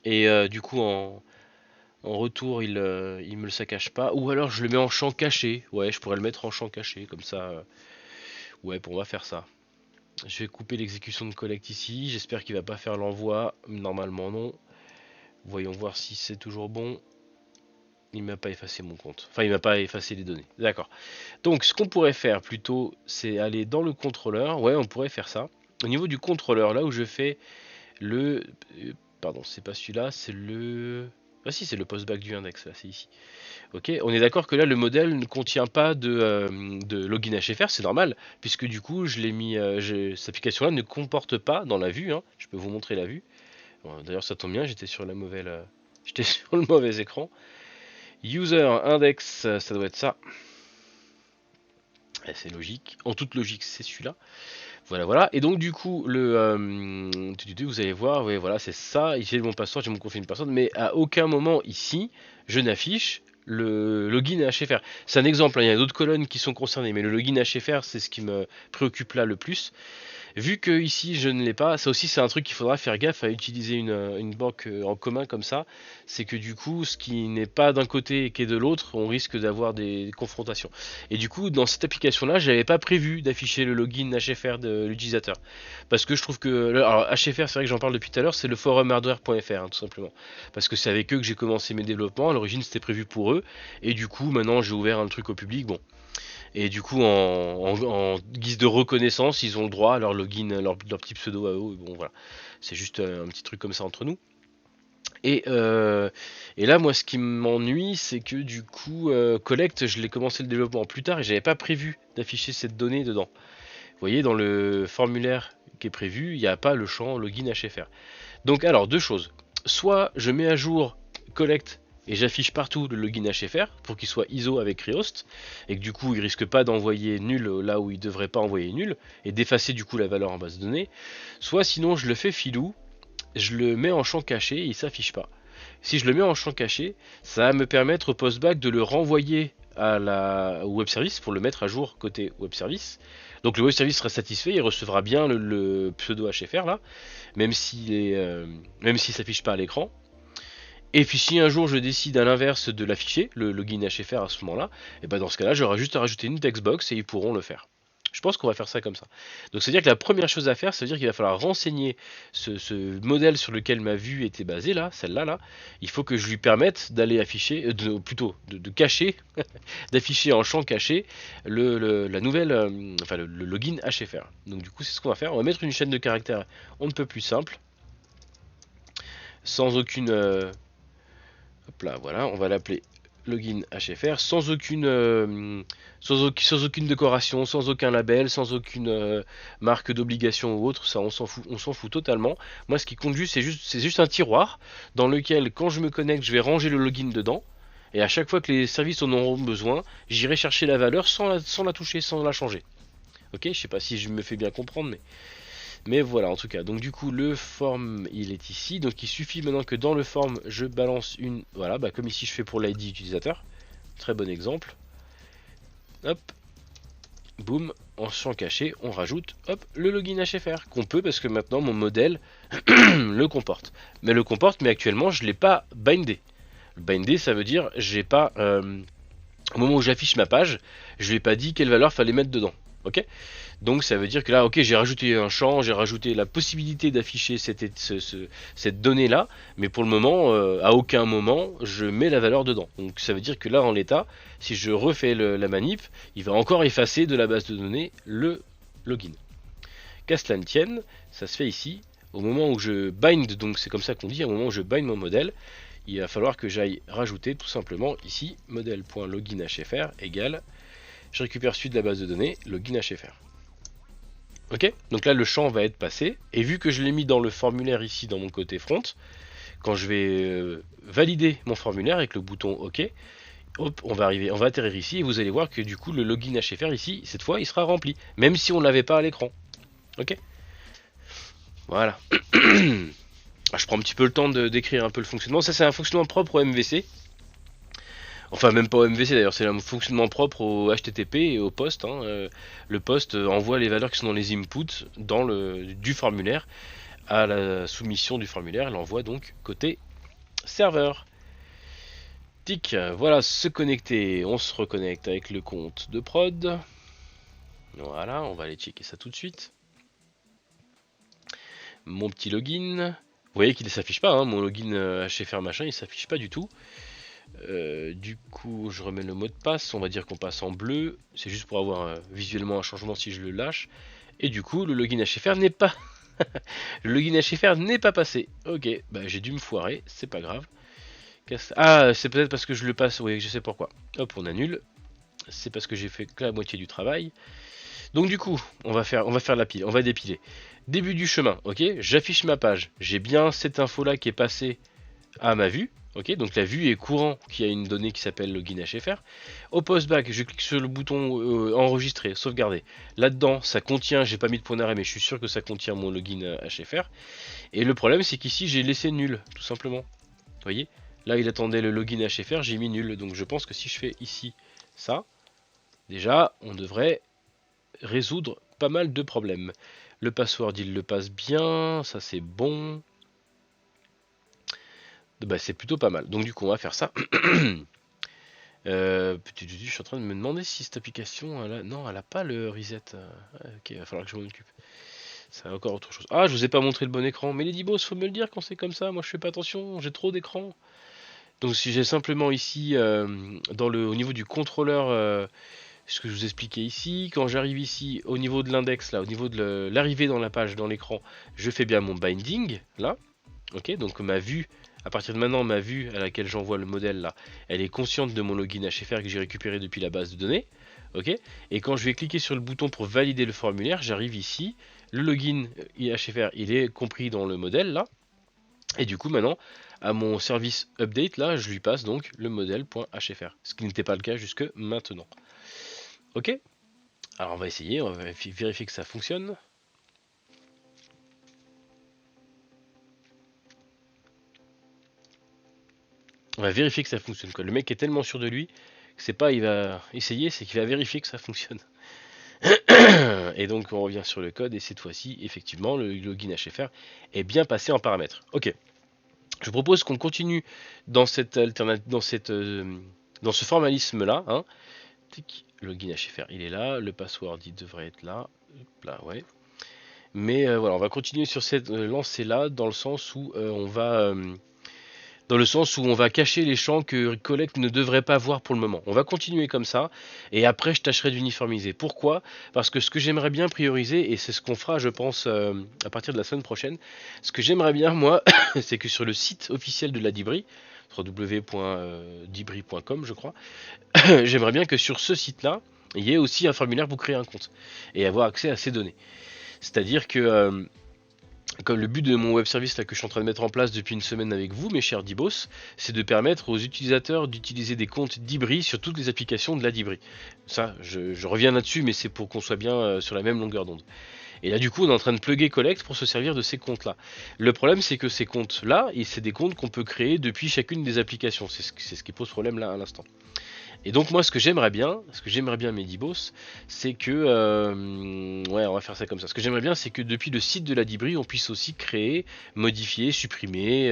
Et du coup, en retour, il me le saccage pas. Ou alors, je le mets en champ caché. Ouais, je pourrais le mettre en champ caché. Comme ça, ouais, on va faire ça. Je vais couper l'exécution de collecte ici. J'espère qu'il va pas faire l'envoi. Normalement, non. Voyons voir si c'est toujours bon. Il m'a pas effacé mon compte. Enfin, il m'a pas effacé les données. D'accord. Donc, ce qu'on pourrait faire plutôt, c'est aller dans le contrôleur. Ouais, on pourrait faire ça. Au niveau du contrôleur, là où je fais le... Pardon, c'est pas celui-là, c'est le... Ah si, c'est le postback du index, là, c'est ici. Ok, on est d'accord que là, le modèle ne contient pas de login HFR, c'est normal, puisque du coup, je l'ai mis... cette application-là ne comporte pas dans la vue, hein, je peux vous montrer la vue. Bon, d'ailleurs, ça tombe bien, j'étais sur la mauvaise... j'étais sur le mauvais écran. User index, ça doit être ça. C'est logique. En toute logique, c'est celui-là. Voilà, voilà. Et donc, du coup, vous allez voir, oui, voilà, c'est ça. Ici, j'ai mon password, j'ai mon confirme password, mais à aucun moment ici, je n'affiche le login HFR. C'est un exemple, hein, il y a d'autres colonnes qui sont concernées, mais le login HFR, c'est ce qui me préoccupe là le plus. Vu que ici je ne l'ai pas, ça aussi c'est un truc qu'il faudra faire gaffe à utiliser une banque en commun comme ça, c'est que du coup ce qui n'est pas d'un côté et qui est de l'autre, on risque d'avoir des confrontations. Et du coup dans cette application là, j'avais pas prévu d'afficher le login HFR de l'utilisateur. Parce que je trouve que, alors HFR c'est vrai que j'en parle depuis tout à l'heure, c'est le forum hardware.fr hein, tout simplement. Parce que c'est avec eux que j'ai commencé mes développements, à l'origine c'était prévu pour eux, et du coup maintenant j'ai ouvert un truc au public, bon. Et du coup, en guise de reconnaissance, ils ont le droit à leur login, leur petit pseudo à eux. Bon, voilà. C'est juste un petit truc comme ça entre nous. Et, euh, et là, moi, ce qui m'ennuie, c'est que du coup, Collect, je l'ai commencé le développement plus tard et j'avais pas prévu d'afficher cette donnée dedans. Vous voyez, dans le formulaire qui est prévu, il n'y a pas le champ login HFR. Donc, alors, deux choses. Soit je mets à jour Collect et j'affiche partout le login HFR pour qu'il soit ISO avec Rehost et que du coup il risque pas d'envoyer nul là où il devrait pas envoyer nul et d'effacer du coup la valeur en base de données. Soit sinon je le fais filou, je le mets en champ caché et il s'affiche pas. Si je le mets en champ caché, ça va me permettre au postback de le renvoyer au web service pour le mettre à jour côté web service. Donc le web service sera satisfait, il recevra bien le pseudo HFR là, même s'il s'affiche pas à l'écran. Et puis si un jour je décide à l'inverse de l'afficher, le login HFR à ce moment-là, et ben dans ce cas-là, j'aurai juste à rajouter une textbox et ils pourront le faire. Je pense qu'on va faire ça comme ça. Donc c'est-à-dire que la première chose à faire, ça veut dire qu'il va falloir renseigner ce modèle sur lequel ma vue était basée, là, celle-là, là. Il faut que je lui permette d'aller afficher, plutôt de cacher, d'afficher en champ caché la nouvelle, enfin le login HFR. Donc du coup c'est ce qu'on va faire. On va mettre une chaîne de caractères on ne peut plus simple, sans aucune hop là, voilà, on va l'appeler login HFR sans aucune décoration, sans aucun label, sans aucune marque d'obligation ou autre, ça on s'en fout totalement. Moi ce qui compte juste c'est juste un tiroir dans lequel quand je me connecte, je vais ranger le login dedans et à chaque fois que les services en auront besoin, j'irai chercher la valeur sans la toucher, sans la changer. OK, je sais pas si je me fais bien comprendre mais voilà, en tout cas. Donc du coup, le form, il est ici. Donc il suffit maintenant que dans le form, je balance une... Voilà, bah, comme ici je fais pour l'ID utilisateur. Très bon exemple. Hop, boum, en champ caché, on rajoute, hop, le login HFR. Qu'on peut parce que maintenant mon modèle le comporte. Mais actuellement, je ne l'ai pas bindé. Bindé, ça veut dire, j'ai pas... au moment où j'affiche ma page, je lui ai pas dit quelle valeur fallait mettre dedans. Ok? Donc ça veut dire que là, ok, j'ai rajouté un champ, j'ai rajouté la possibilité d'afficher cette donnée-là, mais pour le moment, à aucun moment, je mets la valeur dedans. Donc ça veut dire que là, en l'état, si je refais la manip, il va encore effacer de la base de données le login. Qu'à cela ne tienne, ça se fait ici. Au moment où je bind, donc c'est comme ça qu'on dit, au moment où je bind mon modèle, il va falloir que j'aille rajouter tout simplement ici modèle.loginhfr égale, je récupère celui de la base de données, loginhfr. Ok, donc là le champ va être passé, et vu que je l'ai mis dans le formulaire ici dans mon côté front, quand je vais valider mon formulaire avec le bouton OK, hop, on va atterrir ici et vous allez voir que du coup le login HFR ici, cette fois il sera rempli, même si on ne l'avait pas à l'écran. Ok, voilà. Je prends un petit peu le temps de décrire un peu le fonctionnement. Ça c'est un fonctionnement propre au MVC. Enfin, même pas au MVC d'ailleurs, c'est un fonctionnement propre au HTTP et au post. Hein. Le post envoie les valeurs qui sont dans les inputs du formulaire à la soumission du formulaire. Elle envoie donc côté serveur. Tic, voilà, se connecter. On se reconnecte avec le compte de prod. Voilà, on va aller checker ça tout de suite. Mon petit login. voyez qu'il ne s'affiche pas, hein, mon login HFR machin, il s'affiche pas du tout. Du coup, je remets le mot de passe. On va dire qu'on passe en bleu. C'est juste pour avoir visuellement un changement si je le lâche. Et du coup, le login HFR n'est pas. Le login HFR n'est pas passé. Ok, bah j'ai dû me foirer, c'est pas grave. Ah, c'est peut-être parce que je le passe. Oui, je sais pourquoi. Hop, on annule. C'est parce que j'ai fait que la moitié du travail. Donc du coup, on va faire la pile, on va dépiler. Début du chemin, ok. J'affiche ma page. J'ai bien cette info là qui est passée à ma vue. Ok, donc la vue est courant qui a une donnée qui s'appelle login HFR. Au postback, je clique sur le bouton enregistrer, sauvegarder. Là-dedans, ça contient, j'ai pas mis de point d'arrêt, mais je suis sûr que ça contient mon login HFR. Et le problème, c'est qu'ici, j'ai laissé nul, tout simplement. Vous voyez, là, il attendait le login HFR, j'ai mis nul. Donc je pense que si je fais ici ça, déjà, on devrait résoudre pas mal de problèmes. Le password, il le passe bien, ça c'est bon. Bah, c'est plutôt pas mal. Donc du coup, on va faire ça. Je suis en train de me demander si cette application, non, elle a pas le reset. Ok, il va falloir que je m'en occupe. C'est encore autre chose. Ah, je vous ai pas montré le bon écran. Mais les Boss, faut me le dire quand c'est comme ça. Moi, je fais pas attention. J'ai trop d'écran. Donc si j'ai simplement ici, au niveau du contrôleur, ce que je vous expliquais ici, quand j'arrive ici au niveau de l'index, là, au niveau de l'arrivée dans la page, dans l'écran, je fais bien mon binding, là. Ok, donc ma vue, à partir de maintenant, ma vue à laquelle j'envoie le modèle là, elle est consciente de mon login HFR que j'ai récupéré depuis la base de données. Ok, et quand je vais cliquer sur le bouton pour valider le formulaire, j'arrive ici, le login HFR il est compris dans le modèle là, et du coup maintenant à mon service update là, je lui passe donc le modèle.hfr, ce qui n'était pas le cas jusque maintenant. Ok, alors on va essayer, on va vérifier que ça fonctionne. On va vérifier que ça fonctionne quoi. Le mec est tellement sûr de lui que c'est pas il va essayer, c'est qu'il va vérifier que ça fonctionne. Et donc on revient sur le code et cette fois-ci effectivement le login HFR est bien passé en paramètres. Ok. Je propose qu'on continue dans cette dans ce formalisme là. Hein. Login HFR il est là, le password il devrait être là. Hop là ouais. Mais voilà, on va continuer sur cette lancée là dans le sens où on va cacher les champs que Collect ne devrait pas voir pour le moment. On va continuer comme ça, et après je tâcherai d'uniformiser. Pourquoi? Parce que ce que j'aimerais bien prioriser, et c'est ce qu'on fera je pense à partir de la semaine prochaine, ce que j'aimerais bien moi, c'est que sur le site officiel de la Dibri, www.dibri.com je crois, j'aimerais bien que sur ce site-là, il y ait aussi un formulaire pour créer un compte, et avoir accès à ces données. C'est-à-dire que comme le but de mon web service là, que je suis en train de mettre en place depuis une semaine avec vous, mes chers Dibos, c'est de permettre aux utilisateurs d'utiliser des comptes Dibri sur toutes les applications de la Dibri. Ça, je reviens là-dessus, mais c'est pour qu'on soit bien sur la même longueur d'onde. Et là, du coup, on est en train de plugger Collect pour se servir de ces comptes-là. Le problème, c'est que ces comptes-là, c'est des comptes qu'on peut créer depuis chacune des applications. C'est ce qui pose problème là à l'instant. Et donc moi ce que j'aimerais bien Medibos, c'est que ouais on va faire ça comme ça. Ce que j'aimerais bien c'est que depuis le site de la Dibri on puisse aussi créer, modifier, supprimer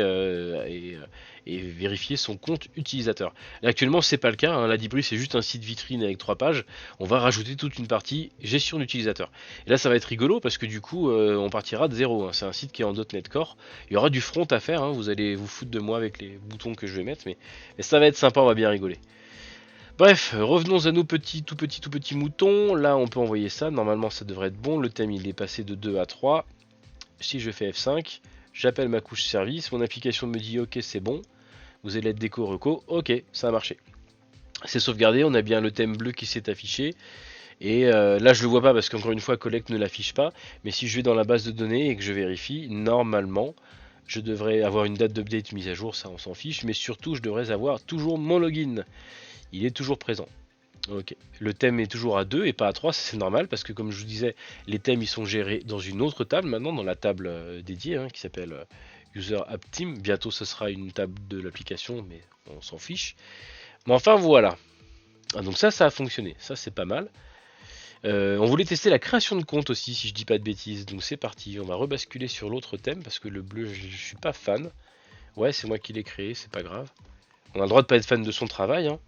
et vérifier son compte utilisateur. Là, actuellement c'est pas le cas, hein. La Dibri c'est juste un site vitrine avec 3 pages. On va rajouter toute une partie gestion d'utilisateur. Et là ça va être rigolo parce que du coup on partira de zéro. Hein. C'est un site qui est en .NET Core. Il y aura du front à faire. Hein. Vous allez vous foutre de moi avec les boutons que je vais mettre, mais ça va être sympa, on va bien rigoler. Bref, revenons à nos tout petits moutons. Là, on peut envoyer ça. Normalement, ça devrait être bon. Le thème, il est passé de 2 à 3. Si je fais F5, j'appelle ma couche service. Mon application me dit OK, c'est bon. Vous allez être déco reco. OK, ça a marché. C'est sauvegardé. On a bien le thème bleu qui s'est affiché. Et là, je le vois pas parce qu'encore une fois, Collect ne l'affiche pas. Mais si je vais dans la base de données et que je vérifie, normalement, je devrais avoir une date d'update mise à jour. Ça, on s'en fiche. Mais surtout, je devrais avoir toujours mon login. Il est toujours présent. Ok. Le thème est toujours à 2 et pas à 3, c'est normal parce que comme je vous disais, les thèmes ils sont gérés dans une autre table maintenant, dans la table dédiée qui s'appelle User App Team. Bientôt ce sera une table de l'application, mais on s'en fiche. Mais enfin voilà. Ah, donc ça a fonctionné, ça c'est pas mal. On voulait tester la création de compte aussi, si je dis pas de bêtises. Donc c'est parti, on va rebasculer sur l'autre thème parce que le bleu je suis pas fan. Ouais, c'est moi qui l'ai créé, c'est pas grave. On a le droit de pas être fan de son travail. Hein.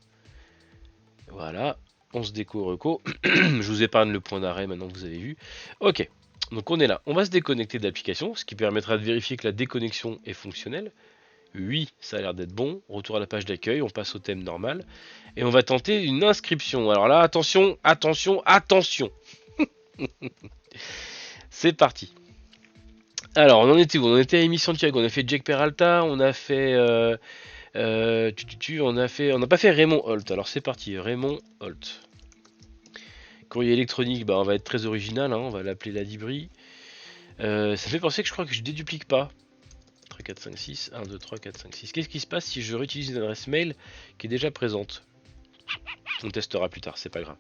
Voilà, on se déco reco. Je vous épargne le point d'arrêt maintenant que vous avez vu. Ok, Donc on est là. On va se déconnecter de l'application, ce qui permettra de vérifier que la déconnexion est fonctionnelle. Oui, ça a l'air d'être bon. Retour à la page d'accueil, on passe au thème normal. Et on va tenter une inscription. Alors là, attention, attention, attention. C'est parti. Alors, on en était où? On en était à émission de Thiago. On a fait Jack Peralta, on a fait... on n'a pas fait Raymond Holt. Alors c'est parti, Raymond Holt. Courrier électronique, bah, on va être très original, hein, on va l'appeler la Dibri. Ça fait penser que je crois que je déduplique pas. 3, 4, 5, 6, 1, 2, 3, 4, 5, 6. Qu'est-ce qui se passe si je réutilise une adresse mail qui est déjà présente? On testera plus tard, c'est pas grave.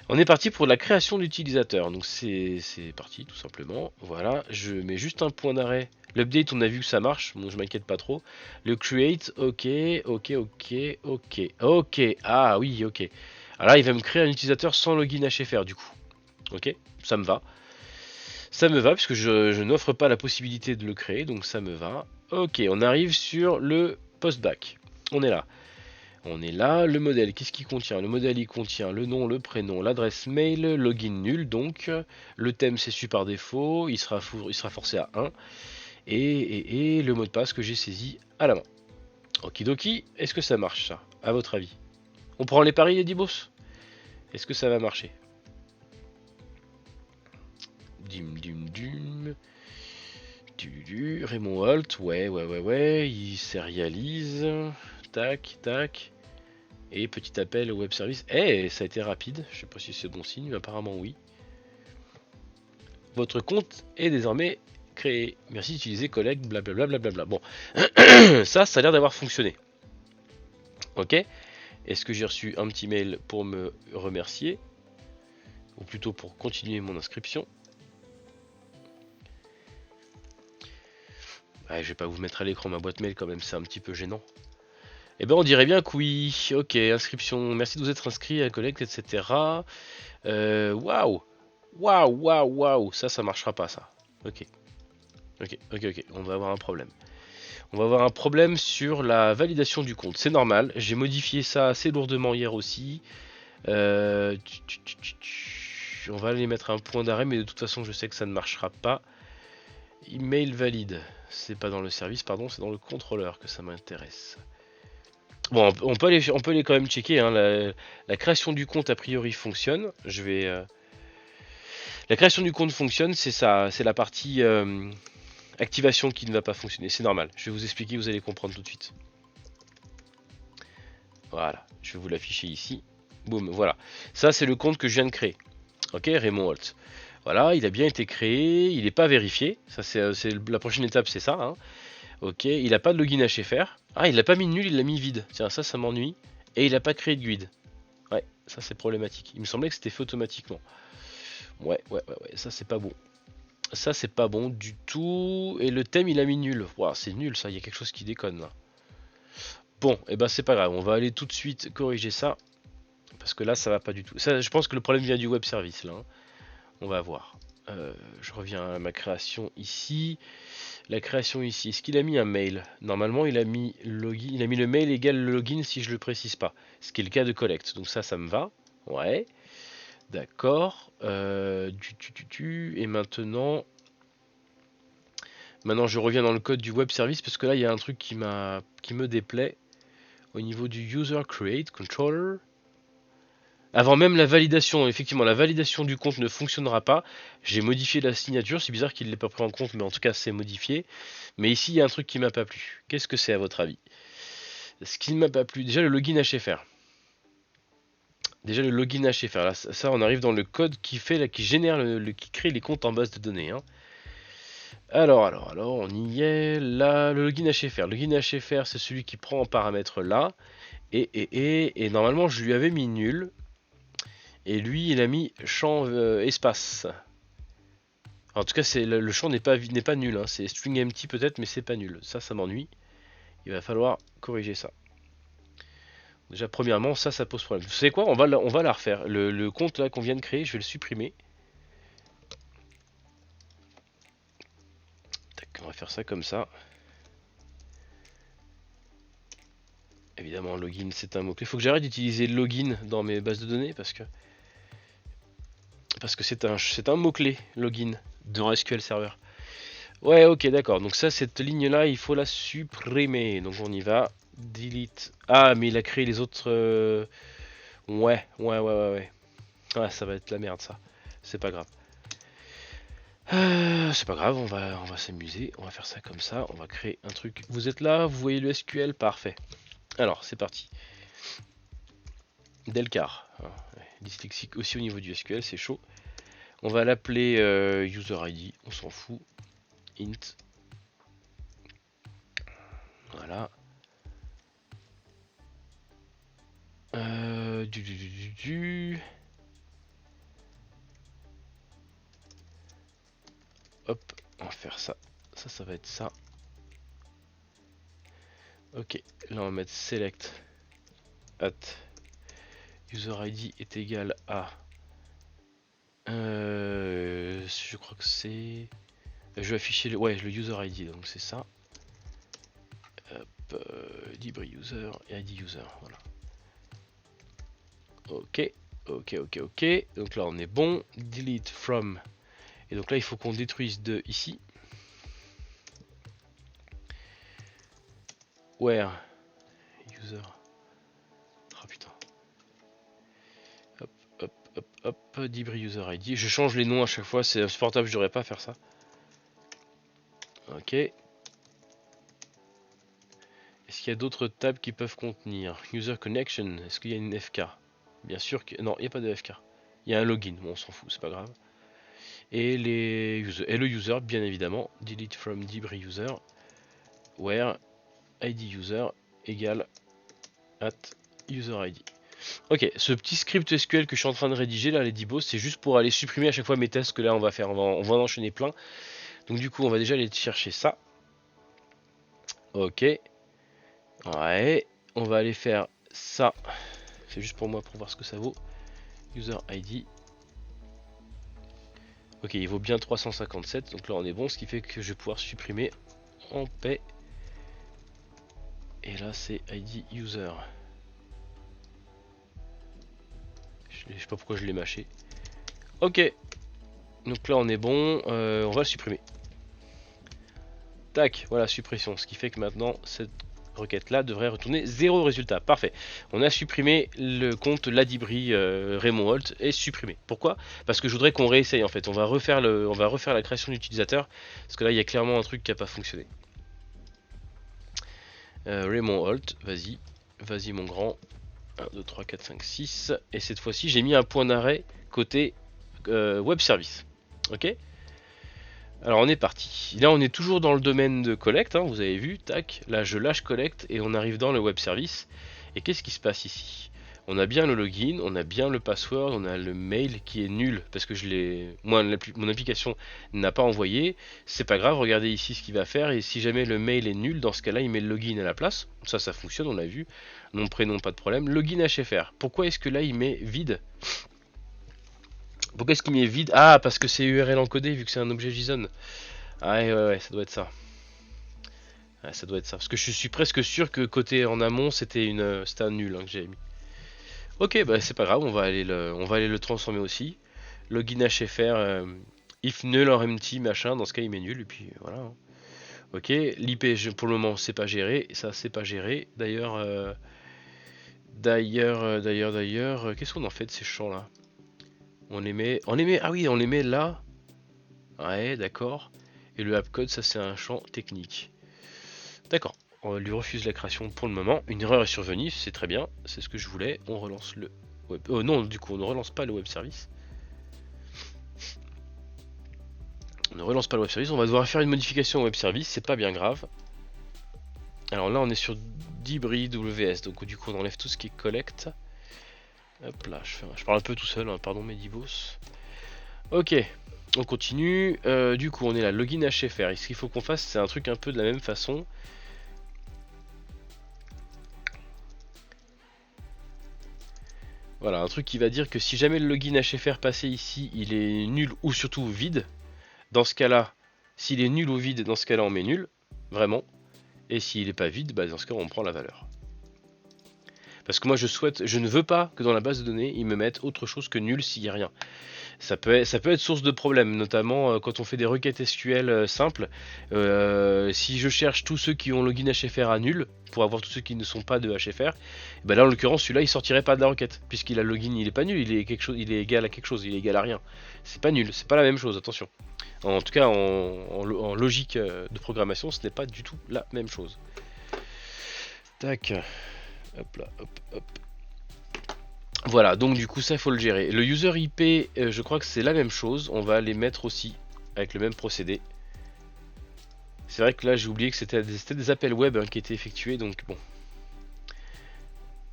On est parti pour la création d'utilisateur. Donc c'est parti tout simplement. Voilà, je mets juste un point d'arrêt. L'update, on a vu que ça marche, bon je m'inquiète pas trop. Le create, ok, ok, ok, ok, ok. Ah oui, ok. Alors là, il va me créer un utilisateur sans login HFR du coup. Ok, ça me va. Ça me va puisque je n'offre pas la possibilité de le créer, donc ça me va. Ok, on arrive sur le postback. On est là. On est là, le modèle, qu'est-ce qu'il contient? Le modèle il contient le nom, le prénom, l'adresse mail, login nul donc, le thème c'est su par défaut, il sera forcé à 1, et le mot de passe que j'ai saisi à la main. Okidoki, est-ce que ça marche ça, à votre avis? On prend les paris les dibos? Est-ce que ça va marcher? Dim dim dim. Raymond Holt, ouais, il sérialise. Tac, tac. Et petit appel au web service. Eh, ça a été rapide. Je sais pas si c'est bon signe, mais apparemment oui. Votre compte est désormais créé. Merci d'utiliser collègue, blablabla. Bon, ça a l'air d'avoir fonctionné. Ok. Est-ce que j'ai reçu un petit mail pour me remercier? Ou plutôt pour continuer mon inscription? Ah, je vais pas vous mettre à l'écran ma boîte mail quand même, c'est un petit peu gênant. Eh ben on dirait bien que oui. Ok, inscription. Merci de vous être inscrit à Collect, etc. Waouh. Waouh. Ça marchera pas ça. Ok. Ok. On va avoir un problème. On va avoir un problème sur la validation du compte. C'est normal. J'ai modifié ça assez lourdement hier aussi. On va aller mettre un point d'arrêt, mais de toute façon je sais que ça ne marchera pas. Email valide. C'est pas dans le service, pardon, c'est dans le contrôleur que ça m'intéresse. Bon, on peut les quand même checker. Hein. La création du compte a priori fonctionne. La création du compte fonctionne, c'est ça, c'est la partie activation qui ne va pas fonctionner. C'est normal. Je vais vous expliquer, vous allez comprendre tout de suite. Voilà, je vais vous l'afficher ici. Boum, voilà. Ça, c'est le compte que je viens de créer. Ok, Raymond Holt. Voilà, il a bien été créé. Il n'est pas vérifié. Ça, c'est la prochaine étape, c'est ça. Hein. Ok, il n'a pas de login HFR. Ah, il l'a pas mis nul, il l'a mis vide. Tiens, ça m'ennuie. Et il n'a pas créé de guide. Ouais, ça c'est problématique. Il me semblait que c'était fait automatiquement. Ouais, ça c'est pas bon. Ça c'est pas bon du tout. Et le thème il a mis nul. Wow, c'est nul ça, il y a quelque chose qui déconne là. Bon, et ben c'est pas grave, on va aller tout de suite corriger ça. Parce que là ça va pas du tout. Ça, je pense que le problème vient du web service là. Hein. On va voir. Je reviens à ma création ici. La création ici, est-ce qu'il a mis un mail? Normalement il a mis login, il a mis le mail égal le login si je le précise pas. Ce qui est le cas de collect. Donc ça me va. Ouais. D'accord. Et maintenant, je reviens dans le code du web service parce que là, il y a un truc qui me déplaît au niveau du user create controller. Avant même la validation, effectivement, la validation du compte ne fonctionnera pas. J'ai modifié la signature. C'est bizarre qu'il ne l'ait pas pris en compte, mais en tout cas, c'est modifié. Mais ici, il y a un truc qui m'a pas plu. Qu'est-ce que c'est à votre avis? Ce qui ne m'a pas plu, déjà le login HFR. Déjà le login HFR, là, ça on arrive dans le code qui génère qui crée les comptes en base de données. Hein. Alors, on y est. Là, le login HFR. Le login HFR, c'est celui qui prend en paramètre là. Et normalement, je lui avais mis nul. Et lui, il a mis champ espace. En tout cas, le champ n'est pas nul. Hein. C'est string empty peut-être, mais c'est pas nul. Ça m'ennuie. Il va falloir corriger ça. Déjà, premièrement, ça pose problème. Vous savez quoi? On va la refaire. Le compte là qu'on vient de créer, je vais le supprimer. Tac, on va faire ça comme ça. Évidemment, login, c'est un mot-clé. Il faut que j'arrête d'utiliser login dans mes bases de données parce parce que c'est un mot-clé, login, dans SQL Server. Ouais, ok, d'accord. Donc ça, cette ligne-là, il faut la supprimer. Donc on y va. Delete. Ah, mais il a créé les autres... Ouais. Ah, ça va être la merde, ça. C'est pas grave. C'est pas grave, on va s'amuser. On va faire ça comme ça. On va créer un truc. Vous êtes là, vous voyez le SQL, parfait. Alors, c'est parti. Delcar. Dyslexique aussi au niveau du SQL, c'est chaud. On va l'appeler user ID, on s'en fout. Int. Voilà. Hop, on va faire ça. Ça va être ça. Ok, là on va mettre select at user ID est égal à je crois que c'est, je vais afficher le user ID, donc c'est ça. Hop, libre user et ID user, voilà. Ok. Donc là on est bon. Delete from. Et donc là il faut qu'on détruise de ici. Where user. Oh putain. Hop, Dibri user ID. Je change les noms à chaque fois, c'est insupportable, je devrais pas faire ça. Ok. Est-ce qu'il y a d'autres tables qui peuvent contenir user connection? Est-ce qu'il y a une FK? Bien sûr que. Non, il n'y a pas de FK. Il y a un login, bon on s'en fout, c'est pas grave. Et les user. Et le user, bien évidemment. Delete from Dibri user. Where ID user égale at user ID. Ok, ce petit script SQL que je suis en train de rédiger là, les dibos, c'est juste pour aller supprimer à chaque fois mes tests que là on va faire, on va en enchaîner plein. Donc du coup on va déjà aller chercher ça. Ok. Ouais. On va aller faire ça. C'est juste pour moi pour voir ce que ça vaut. User ID. Ok, il vaut bien 357, donc là on est bon, ce qui fait que je vais pouvoir supprimer en paix. Et là c'est ID user. Je sais pas pourquoi je l'ai mâché. Ok. Donc là on est bon, on va le supprimer. Tac, voilà, suppression. Ce qui fait que maintenant cette requête là devrait retourner 0 résultat. Parfait. On a supprimé le compte Ladibri Raymond Holt est supprimé. Pourquoi? Parce que je voudrais qu'on réessaye en fait. On va refaire la création d'utilisateur. Parce que là il y a clairement un truc qui n'a pas fonctionné. Raymond Holt, vas-y. Vas-y mon grand. 1, 2, 3, 4, 5, 6. Et cette fois-ci j'ai mis un point d'arrêt côté web service. Ok. Alors on est parti. Là on est toujours dans le domaine de collect, hein, vous avez vu, tac, là je lâche collect et on arrive dans le web service. Et qu'est-ce qui se passe ici? On a bien le login, on a bien le password, on a le mail qui est nul parce que moi mon application n'a pas envoyé. C'est pas grave, regardez ici ce qu'il va faire et si jamais le mail est nul, dans ce cas-là il met le login à la place. Ça fonctionne, on l'a vu. Nom, prénom, pas de problème. Login HFR. Pourquoi est-ce que là il met vide? Pourquoi est-ce qu'il met vide? Ah, parce que c'est URL encodé vu que c'est un objet JSON. Ah ouais, ça doit être ça. Ouais, ça doit être ça. Parce que je suis presque sûr que côté en amont, c'était un nul hein, que j'avais mis. Ok, bah c'est pas grave, on va aller le transformer aussi. Login HFR, if null or empty, machin, dans ce cas il met nul, et puis voilà. Hein. Ok, l'IP pour le moment c'est pas géré, ça c'est pas géré. D'ailleurs, qu'est-ce qu'on en fait de ces champs là? Ah oui, on les met là. Ouais, d'accord. Et le appcode, ça c'est un champ technique. D'accord. On lui refuse la création pour le moment. Une erreur est survenue, c'est très bien. C'est ce que je voulais. On relance le web. Oh non, du coup, on ne relance pas le web service. On ne relance pas le web service. On va devoir faire une modification au web service. C'est pas bien grave. Alors là, on est sur Dibri WS. Donc du coup, on enlève tout ce qui est collect. Hop là, je parle un peu tout seul, hein, pardon mes dibos. Ok, on continue. Du coup, on est là, login HFR. Et ce qu'il faut qu'on fasse, c'est un truc un peu de la même façon. Voilà, un truc qui va dire que si jamais le login HFR passé ici, il est nul ou surtout vide, dans ce cas-là, s'il est nul ou vide, dans ce cas-là, on met nul, vraiment. Et s'il n'est pas vide, bah, dans ce cas, on prend la valeur. Parce que moi, je ne veux pas que dans la base de données, ils me mettent autre chose que nul s'il n'y a rien. Ça peut être source de problème, notamment quand on fait des requêtes SQL simples. Si je cherche tous ceux qui ont login HFR à nul, pour avoir tous ceux qui ne sont pas de HFR, ben là en l'occurrence celui-là il sortirait pas de la requête, puisqu'il a le login, il est pas nul, il est quelque chose, il est égal à quelque chose, il est égal à rien. C'est pas nul, c'est pas la même chose, attention. En tout cas en logique de programmation, ce n'est pas du tout la même chose. Tac, hop là, hop, hop. Voilà, donc du coup ça il faut le gérer. Le user IP, je crois que c'est la même chose, on va les mettre aussi avec le même procédé. C'est vrai que là j'ai oublié que c'était des appels web qui étaient effectués, donc bon.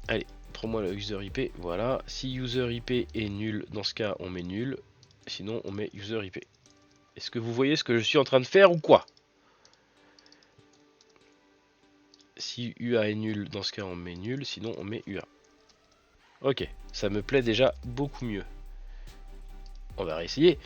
Allez, prends-moi le user IP, voilà. Si user IP est nul, dans ce cas on met nul, sinon on met user IP. Est-ce que vous voyez ce que je suis en train de faire ou quoi? Si UA est nul, dans ce cas on met nul, sinon on met UA. Ok, ça me plaît déjà beaucoup mieux. On va réessayer.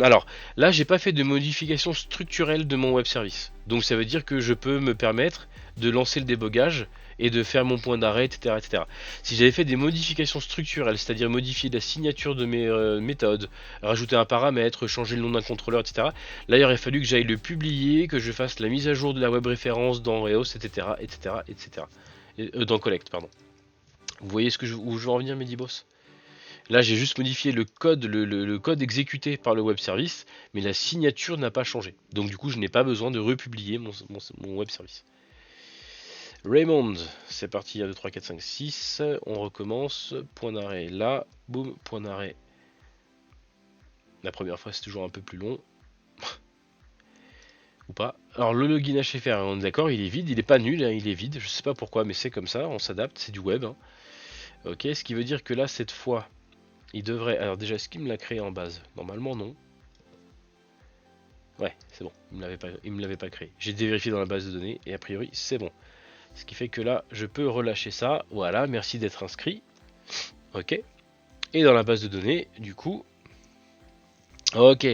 Alors, là, j'ai pas fait de modification structurelle de mon web service. Donc, ça veut dire que je peux me permettre de lancer le débogage et de faire mon point d'arrêt, etc., etc. Si j'avais fait des modifications structurelles, c'est-à-dire modifier la signature de mes méthodes, rajouter un paramètre, changer le nom d'un contrôleur, etc., là, il aurait fallu que j'aille le publier, que je fasse la mise à jour de la web référence dans Reos, etc., etc., etc. Dans Collect, pardon. Vous voyez où je veux en venir, Mediboss? Là, j'ai juste modifié le code, le code exécuté par le web service, mais la signature n'a pas changé. Donc du coup, je n'ai pas besoin de republier mon web service. Raymond, c'est parti, 1, 2, 3, 4, 5, 6. On recommence. Point d'arrêt là. Boum, point d'arrêt. La première fois, c'est toujours un peu plus long. Ou pas. Alors le login HFR, on est d'accord, il est vide, il est pas nul, hein, il est vide. Je sais pas pourquoi, mais c'est comme ça, on s'adapte, c'est du web. Hein. Ok, ce qui veut dire que là, cette fois, il devrait... Alors déjà, est-ce qu'il me l'a créé en base? Normalement, non. Ouais, c'est bon, il me l'avait pas créé. J'ai vérifié dans la base de données et a priori, c'est bon. Ce qui fait que là, je peux relâcher ça. Voilà, merci d'être inscrit. Ok. Et dans la base de données, du coup... Ok,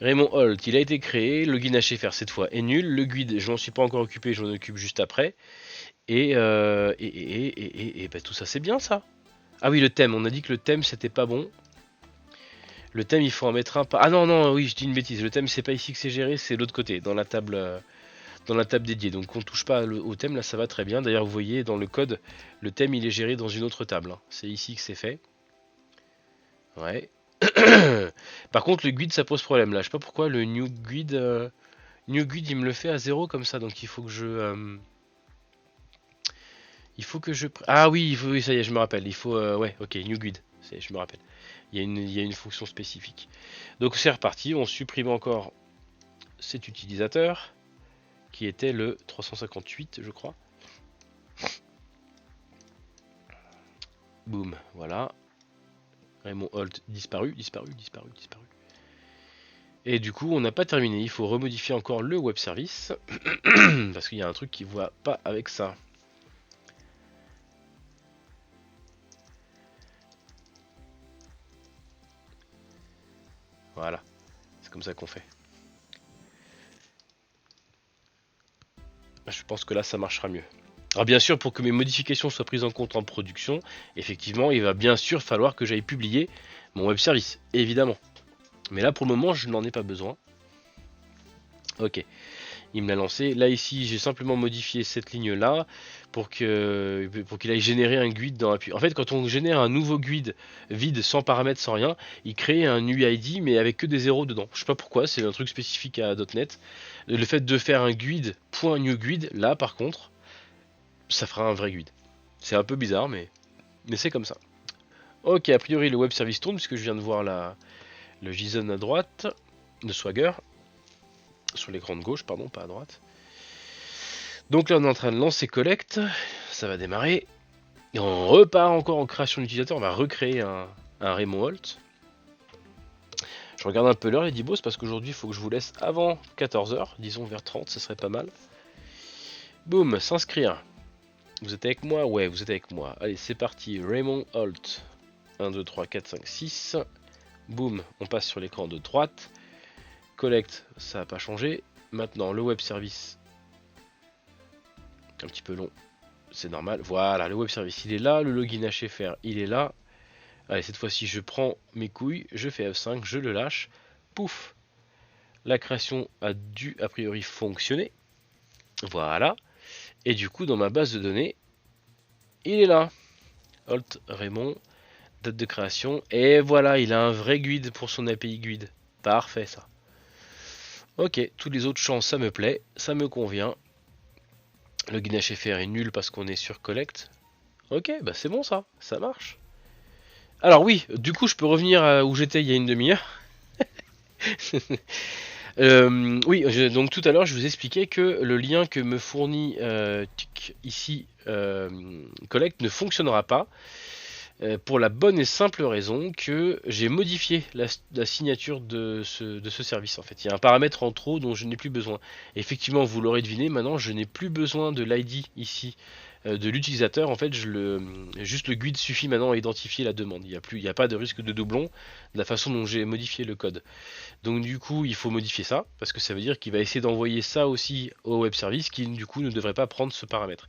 Raymond Holt, il a été créé. Login HFR cette fois est nul. Le guide, je m'en suis pas encore occupé, je m'en occupe juste après. Et bah, tout ça, c'est bien ça. Ah oui, le thème, on a dit que le thème, c'était pas bon. Le thème, il faut en mettre un. Ah non, non, oui, je dis une bêtise. Le thème, c'est pas ici que c'est géré, c'est l'autre côté, dans la table dédiée. Donc on touche pas au thème, là ça va très bien. D'ailleurs, vous voyez dans le code, le thème il est géré dans une autre table. Hein. C'est ici que c'est fait. Ouais. Par contre, le guide ça pose problème là. Je sais pas pourquoi le new guide, il me le fait à 0 comme ça. Donc il faut que je. Ah oui, oui, ça y est, je me rappelle. Il faut. Ouais, ok, new guide. Je me rappelle. Il y a une fonction spécifique. Donc c'est reparti. On supprime encore cet utilisateur qui était le 358, je crois. Boum, voilà. Raymond Holt disparu, disparu, disparu, disparu. Et du coup, on n'a pas terminé. Il faut remodifier encore le web service. Parce qu'il y a un truc qui ne va pas avec ça. Voilà. C'est comme ça qu'on fait. Je pense que là, ça marchera mieux. Alors bien sûr, pour que mes modifications soient prises en compte en production, effectivement, il va bien sûr falloir que j'aille publier mon web service, évidemment. Mais là, pour le moment, je n'en ai pas besoin. Ok, il me l'a lancé. Là, ici, j'ai simplement modifié cette ligne-là pour qu'il aille générer un GUID dans l'appui. En fait, quand on génère un nouveau GUID vide, sans paramètres, sans rien, il crée un UID, mais avec que des zéros dedans. Je sais pas pourquoi, c'est un truc spécifique à .NET. Le fait de faire un GUID.newGUID, là, par contre, ça fera un vrai GUID. C'est un peu bizarre, mais c'est comme ça. Ok, a priori, le web service tourne, puisque je viens de voir le JSON à droite de Swagger. Sur l'écran de gauche, pardon, pas à droite. Donc là, on est en train de lancer Collect. Ça va démarrer. Et on repart encore en création d'utilisateur. On va recréer un Raymond Holt. Je regarde un peu l'heure, les dibos, parce qu'aujourd'hui, il faut que je vous laisse avant 14h. Disons vers 30, ça serait pas mal. Boum, s'inscrire. Vous êtes avec moi? Ouais, vous êtes avec moi. Allez, c'est parti. Raymond Holt. 1, 2, 3, 4, 5, 6. Boum, on passe sur l'écran de droite. Collect, ça n'a pas changé. Maintenant, le web service. Un petit peu long, c'est normal. Voilà, le web service, il est là. Le login HFR, il est là. Allez, cette fois-ci, je prends mes couilles, je fais F5, je le lâche. Pouf! La création a dû a priori fonctionner. Voilà. Et du coup, dans ma base de données, il est là. Alt Raymond, date de création. Et voilà, il a un vrai guide pour son API guide. Parfait ça. Ok, tous les autres champs, ça me plaît, ça me convient. Le guide HFR est nul parce qu'on est sur collect. Ok, bah c'est bon ça marche. Alors oui, du coup je peux revenir à où j'étais il y a une demi-heure. Oui, donc tout à l'heure je vous expliquais que le lien que me fournit ici Collect ne fonctionnera pas pour la bonne et simple raison que j'ai modifié la signature de ce service en fait. Il y a un paramètre en trop dont je n'ai plus besoin. Et effectivement, vous l'aurez deviné, maintenant je n'ai plus besoin de l'ID ici de l'utilisateur. En fait, juste le guide suffit maintenant à identifier la demande. Il y a pas de risque de doublon de la façon dont j'ai modifié le code. Donc du coup, il faut modifier ça, parce que ça veut dire qu'il va essayer d'envoyer ça aussi au web service, qui du coup ne devrait pas prendre ce paramètre.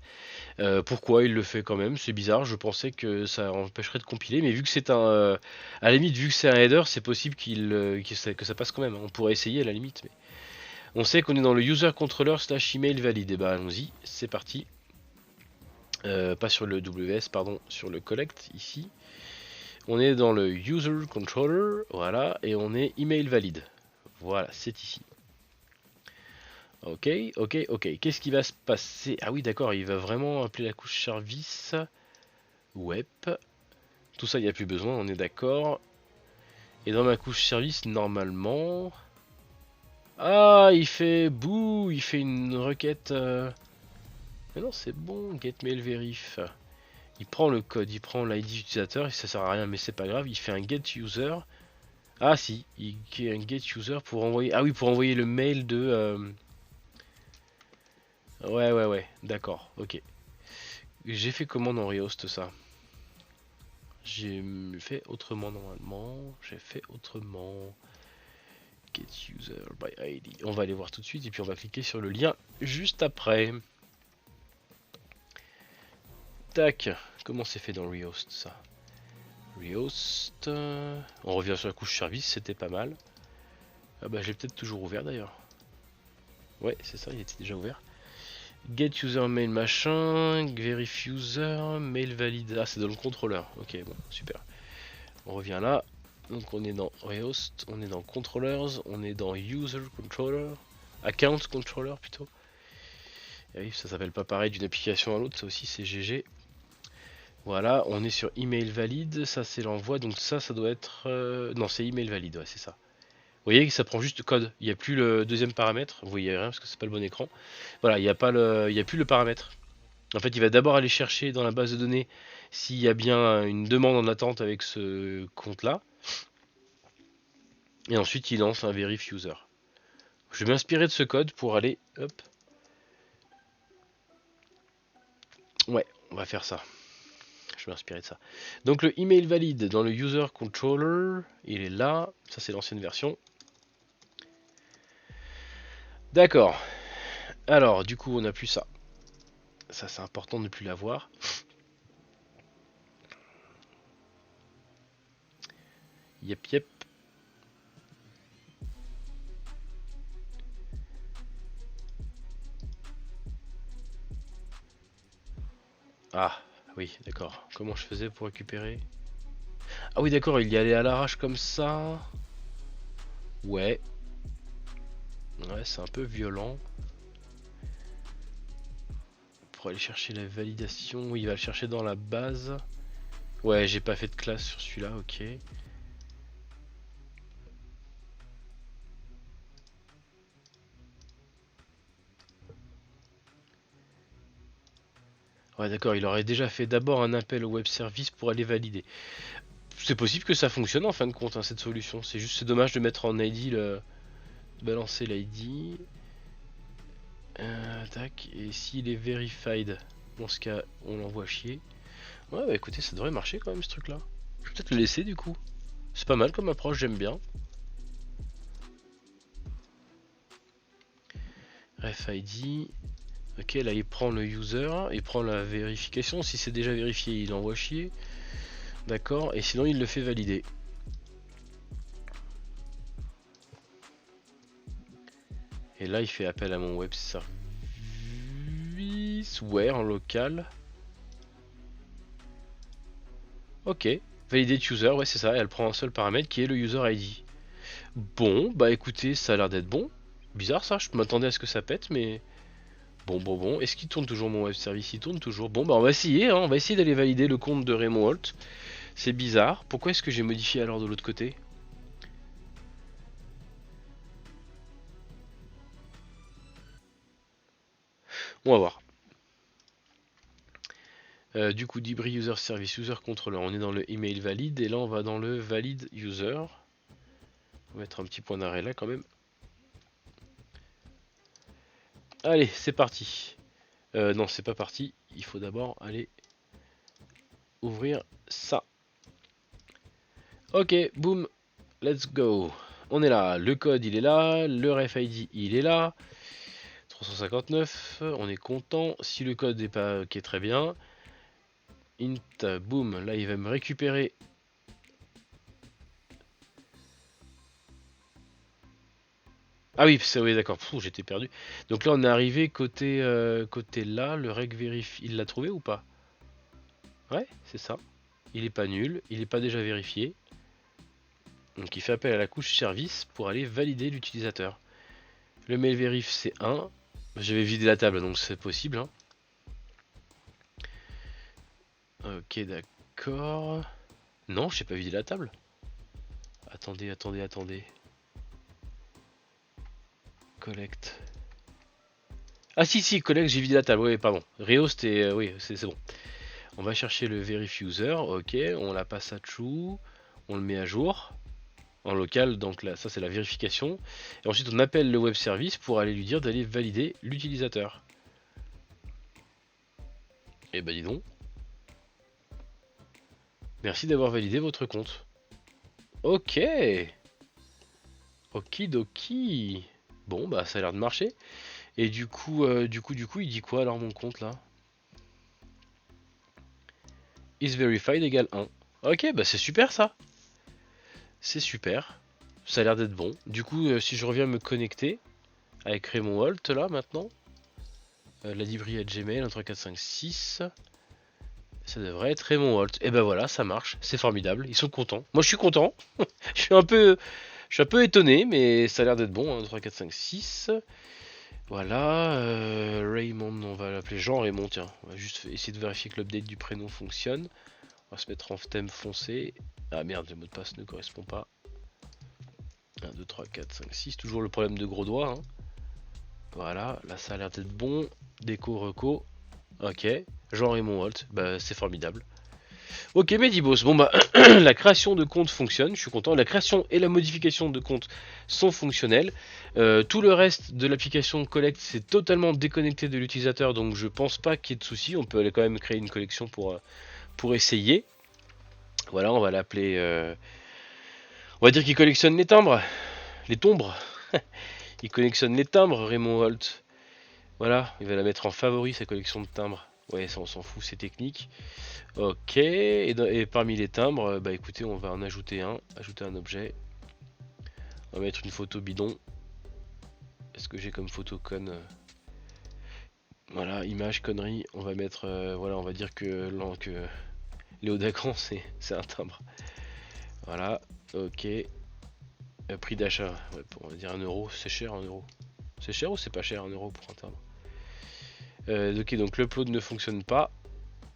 Pourquoi il le fait quand même? C'est bizarre, je pensais que ça empêcherait de compiler, mais vu que c'est à la limite, vu que c'est un header, c'est possible que ça passe quand même. On pourrait essayer à la limite, mais on sait qu'on est dans le user controller slash email valide. Et bah allons-y, c'est parti. Pas sur le WS, pardon, sur le collect ici. On est dans le user controller, voilà, et on est email valide. Voilà, c'est ici. Ok, ok. Qu'est-ce qui va se passer? Ah oui, d'accord, il va vraiment appeler la couche service web. Tout ça, il n'y a plus besoin, on est d'accord. Et dans ma couche service, normalement... Ah, il fait bouh, il fait une requête... Mais non, c'est bon, get mail verif. Il prend le code, il prend l'ID utilisateur, ça sert à rien, mais c'est pas grave. Il fait un get user. Ah si, il fait un get user pour envoyer... Ah oui, pour envoyer le mail de... Ouais, d'accord, ok. J'ai fait comment dans Rehost ça? J'ai fait autrement normalement. J'ai fait autrement. Get user by ID. On va aller voir tout de suite et puis on va cliquer sur le lien juste après. Tac. Comment c'est fait dans Rehost ça? Rehost. On revient sur la couche service, c'était pas mal. Ah bah j'ai peut-être toujours ouvert d'ailleurs. Ouais, c'est ça, il était déjà ouvert. Get user mail machin, verify user, mail valide. Ah, c'est dans le contrôleur. Ok, bon, super. On revient là. Donc on est dans Rehost, on est dans Controllers, on est dans User Controller, Account Controller plutôt. Et oui, ça s'appelle pas pareil d'une application à l'autre, ça aussi c'est GG. Voilà, on est sur email valide, ça c'est l'envoi, donc ça doit être... Non, c'est email valide, ouais, c'est ça. Vous voyez que ça prend juste code, il n'y a plus le deuxième paramètre, vous voyez rien parce que c'est pas le bon écran. Voilà, il n'y a plus le paramètre. En fait, il va d'abord aller chercher dans la base de données s'il y a bien une demande en attente avec ce compte-là. Et ensuite, il lance un verif user. Je vais m'inspirer de ce code pour aller... Hop. Ouais, on va faire ça. Je vais m'inspirer de ça. Donc le email valide dans le user controller, il est là. Ça, c'est l'ancienne version. D'accord. Alors, du coup, on n'a plus ça. Ça, c'est important de ne plus l'avoir. Yep. Ah, oui, d'accord. Comment je faisais pour récupérer? Ah oui, d'accord, il y allait à l'arrache comme ça. Ouais. Ouais, c'est un peu violent. Pour aller chercher la validation, oui, il va le chercher dans la base. Ouais, j'ai pas fait de classe sur celui-là, ok. Ouais, d'accord, il aurait déjà fait d'abord un appel au web service pour aller valider. C'est possible que ça fonctionne en fin de compte, hein, cette solution. C'est dommage de mettre en ID de balancer l'ID. Tac, et s'il est verified, dans ce cas, on l'envoie chier. Ouais, bah écoutez, ça devrait marcher quand même ce truc là. Je vais peut-être le laisser du coup. C'est pas mal comme approche, j'aime bien. Ref ID. Ok, là il prend le user, il prend la vérification. Si c'est déjà vérifié, il envoie chier. D'accord, et sinon il le fait valider. Et là il fait appel à mon web service. Ouais, en local. Ok, validate user, ouais c'est ça, elle prend un seul paramètre qui est le user ID. Bon, bah écoutez, ça a l'air d'être bon. Bizarre ça, je m'attendais à ce que ça pète, mais... Bon. Est-ce qu'il tourne toujours mon web service? Il tourne toujours. Bon, bah on va essayer, hein. On va essayer d'aller valider le compte de Raymond Holt. C'est bizarre. Pourquoi est-ce que j'ai modifié alors de l'autre côté? On va voir. Du coup, Debris User Service, User Controller. On est dans le email valide et là on va dans le valide user. On va mettre un petit point d'arrêt là quand même. Allez, c'est parti. Non, c'est pas parti. Il faut d'abord aller ouvrir ça. Ok, boum, let's go. On est là, le code il est là, le RFID il est là. 359, on est content. Si le code est pas ok, très bien. Int, boum, là il va me récupérer. Ah oui, oui d'accord, j'étais perdu. Donc là on est arrivé côté, côté là, le reg vérifie. Il l'a trouvé ou pas? Ouais, c'est ça. Il est pas nul, il est pas déjà vérifié. Donc il fait appel à la couche service pour aller valider l'utilisateur. Le mail vérif c'est 1. J'avais vidé la table donc c'est possible. Hein. Ok d'accord. Non, je n'ai pas vidé la table. Attendez. Collect. Ah si, collect, j'ai vidé la table. Oui, pardon. Reo, c'était... oui, c'est bon. On va chercher le verif user. Ok, on la passe à true. On le met à jour. En local, donc là, ça c'est la vérification. Et ensuite, on appelle le web service pour aller lui dire d'aller valider l'utilisateur. Et bah dis donc. Merci d'avoir validé votre compte. Ok. Okidoki. Bon, bah ça a l'air de marcher. Et du coup, il dit quoi alors mon compte là? Is verified égale 1. Ok, bah c'est super ça. C'est super. Ça a l'air d'être bon. Du coup, si je reviens me connecter avec Raymond Holt là maintenant, la librairie à Gmail, 1, 3, 4, 5, 6, ça devrait être Raymond Holt. Et ben voilà, ça marche. C'est formidable. Ils sont contents. Moi je suis content. Je suis un peu étonné, mais ça a l'air d'être bon. 1, 3, 4, 5, 6. Voilà. Raymond, on va l'appeler Jean Raymond. Tiens, on va juste essayer de vérifier que l'update du prénom fonctionne. On va se mettre en thème foncé. Ah merde, le mot de passe ne correspond pas. 1, 2, 3, 4, 5, 6. Toujours le problème de gros doigts. Hein. Voilà, là ça a l'air d'être bon. Déco, reco. Ok. Jean-Raymond Holt. Bah c'est formidable. Ok Medibos, bon bah la création de compte fonctionne, je suis content. La création et la modification de compte sont fonctionnelles. Tout le reste de l'application Collect c'est totalement déconnecté de l'utilisateur, donc je pense pas qu'il y ait de soucis. On peut aller quand même créer une collection pour essayer. Voilà, on va l'appeler... On va dire qu'il collectionne les timbres. Les tombres. Il collectionne les timbres, Raymond Holt. Voilà, il va la mettre en favori, sa collection de timbres. Ouais, ça on s'en fout, c'est technique. Ok, et parmi les timbres, bah écoutez, on va en ajouter un objet. On va mettre une photo bidon. Est-ce que j'ai comme photo conne? Voilà, image, connerie. On va mettre, voilà, on va dire que Léo Dacron, c'est un timbre. Voilà, ok. Prix d'achat, ouais, on va dire 1€, c'est cher 1€. C'est cher ou c'est pas cher 1€ pour un timbre? Ok, donc l'upload ne fonctionne pas.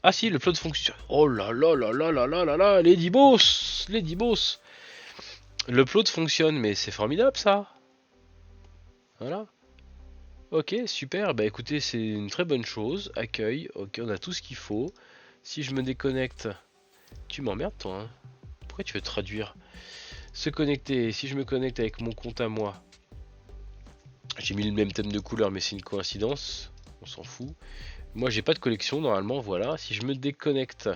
Ah si, l'upload fonctionne. Oh là là là là là là là là, Lady Boss, Lady Boss. L'upload fonctionne, mais c'est formidable ça. Voilà. Ok, super. Bah écoutez, c'est une très bonne chose. Accueil. Ok, on a tout ce qu'il faut. Si je me déconnecte, tu m'emmerdes toi. Hein. Pourquoi tu veux traduire? Se connecter. Si je me connecte avec mon compte à moi, j'ai mis le même thème de couleur, mais c'est une coïncidence. On s'en fout. Moi, j'ai pas de collection normalement. Voilà. Si je me déconnecte,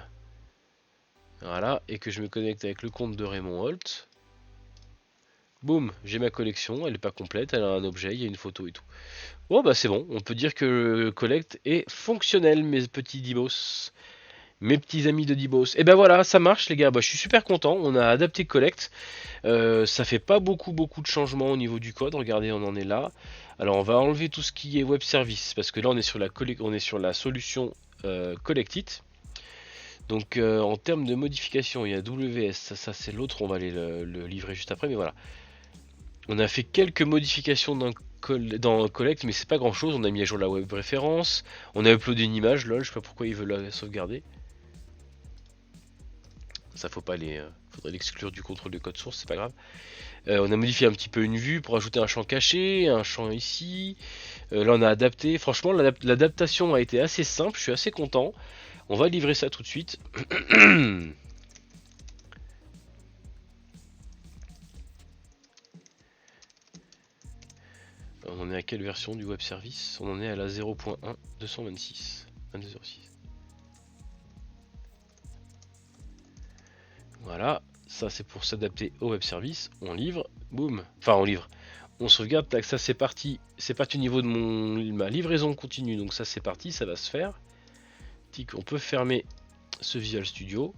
voilà, et que je me connecte avec le compte de Raymond Holt. Boum, j'ai ma collection, elle est pas complète, elle a un objet, il y a une photo et tout. Bon bah c'est bon, on peut dire que Collect est fonctionnel mes petits dimos. Mes petits amis de Dibos. Et ben voilà, ça marche les gars. Bah, je suis super content. On a adapté Collect. Ça fait pas beaucoup de changements au niveau du code. Regardez, on en est là. Alors on va enlever tout ce qui est web service parce que là on est sur la solution Collect It. Donc en termes de modification, il y a WS. Ça c'est l'autre. On va aller le livrer juste après. Mais voilà. On a fait quelques modifications dans Collect, mais c'est pas grand chose. On a mis à jour la web référence. On a uploadé une image. Lol, je sais pas pourquoi il veut la sauvegarder. Ça faut pas les, faudrait l'exclure du contrôle de code source, c'est pas grave. On a modifié un petit peu une vue pour ajouter un champ caché, un champ ici. Là on a adapté. Franchement l'adaptation a été assez simple, je suis assez content. On va livrer ça tout de suite. On en est à quelle version du web service? On en est à la 0.1 226 22.06. Voilà, ça c'est pour s'adapter au web service. On livre, boum. Enfin on livre. On sauvegarde, tac, ça c'est parti. C'est parti au niveau de ma livraison continue. Donc ça c'est parti, ça va se faire. Tic, on peut fermer ce Visual Studio.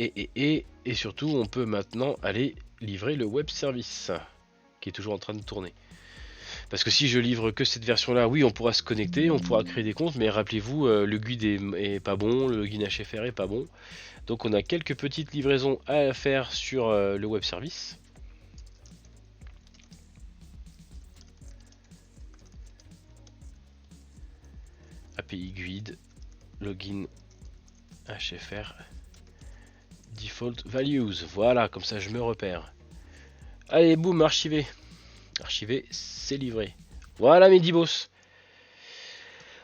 Et surtout on peut maintenant aller livrer le web service qui est toujours en train de tourner. Parce que si je livre que cette version là, oui on pourra se connecter, on pourra créer des comptes, mais rappelez-vous le guide est pas bon, le login HFR est pas bon. Donc on a quelques petites livraisons à faire sur le web service. API guide, login HFR, default values. Voilà, comme ça je me repère. Allez, boum, archivé. Archivé, c'est livré. Voilà mes dibos.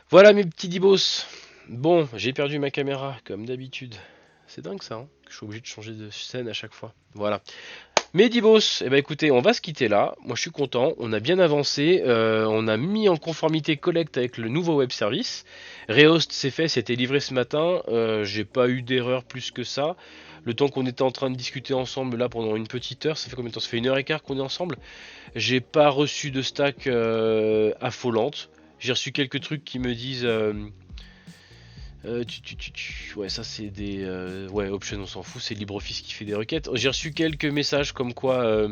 Voilà mes petits dibos. Bon, j'ai perdu ma caméra, comme d'habitude. C'est dingue ça, hein, que je suis obligé de changer de scène à chaque fois. Voilà. Mes dibos, eh ben écoutez, on va se quitter là. Moi je suis content, on a bien avancé. On a mis en conformité Collect avec le nouveau web service. Rehost c'est fait, c'était livré ce matin. J'ai pas eu d'erreur plus que ça. Le temps qu'on était en train de discuter ensemble là pendant une petite heure, ça fait combien de temps? Ça fait 1h15 qu'on est ensemble. J'ai pas reçu de stack affolante. J'ai reçu quelques trucs qui me disent ouais, ça c'est des ouais, option, on s'en fout, c'est LibreOffice qui fait des requêtes. J'ai reçu quelques messages comme quoi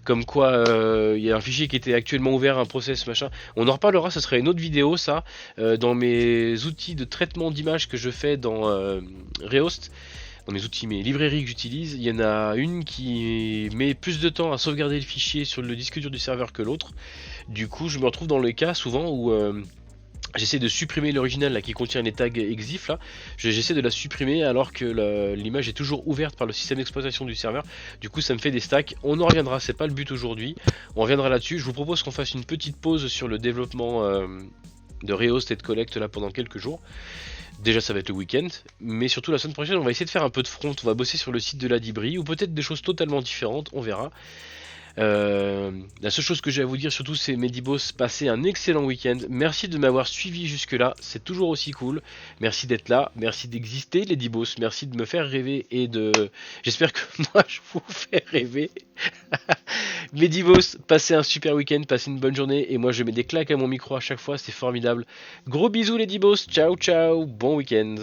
il y a un fichier qui était actuellement ouvert, un process machin. On en reparlera, ça serait une autre vidéo ça. Dans mes outils de traitement d'image que je fais dans Rehost, dans mes outils, mes librairies que j'utilise, il y en a une qui met plus de temps à sauvegarder le fichier sur le disque dur du serveur que l'autre. Du coup, je me retrouve dans le cas souvent où j'essaie de supprimer l'original là qui contient les tags exif là. J'essaie de la supprimer alors que l'image est toujours ouverte par le système d'exploitation du serveur. Du coup ça me fait des stacks. On en reviendra, c'est pas le but aujourd'hui. On reviendra là-dessus. Je vous propose qu'on fasse une petite pause sur le développement de Rehost et de Collect là pendant quelques jours. Déjà ça va être le week-end, mais surtout la semaine prochaine on va essayer de faire un peu de front. On va bosser sur le site de la Dibri ou peut-être des choses totalement différentes, on verra. La seule chose que j'ai à vous dire surtout c'est Medibos, passez un excellent week-end. Merci de m'avoir suivi jusque là, c'est toujours aussi cool. Merci d'être là, merci d'exister les Dibos, merci de me faire rêver et de... J'espère que moi je vous fais rêver. Medibos, passez un super week-end, passez une bonne journée et moi je mets des claques à mon micro à chaque fois, c'est formidable. Gros bisous les Dibos, ciao ciao, bon week-end.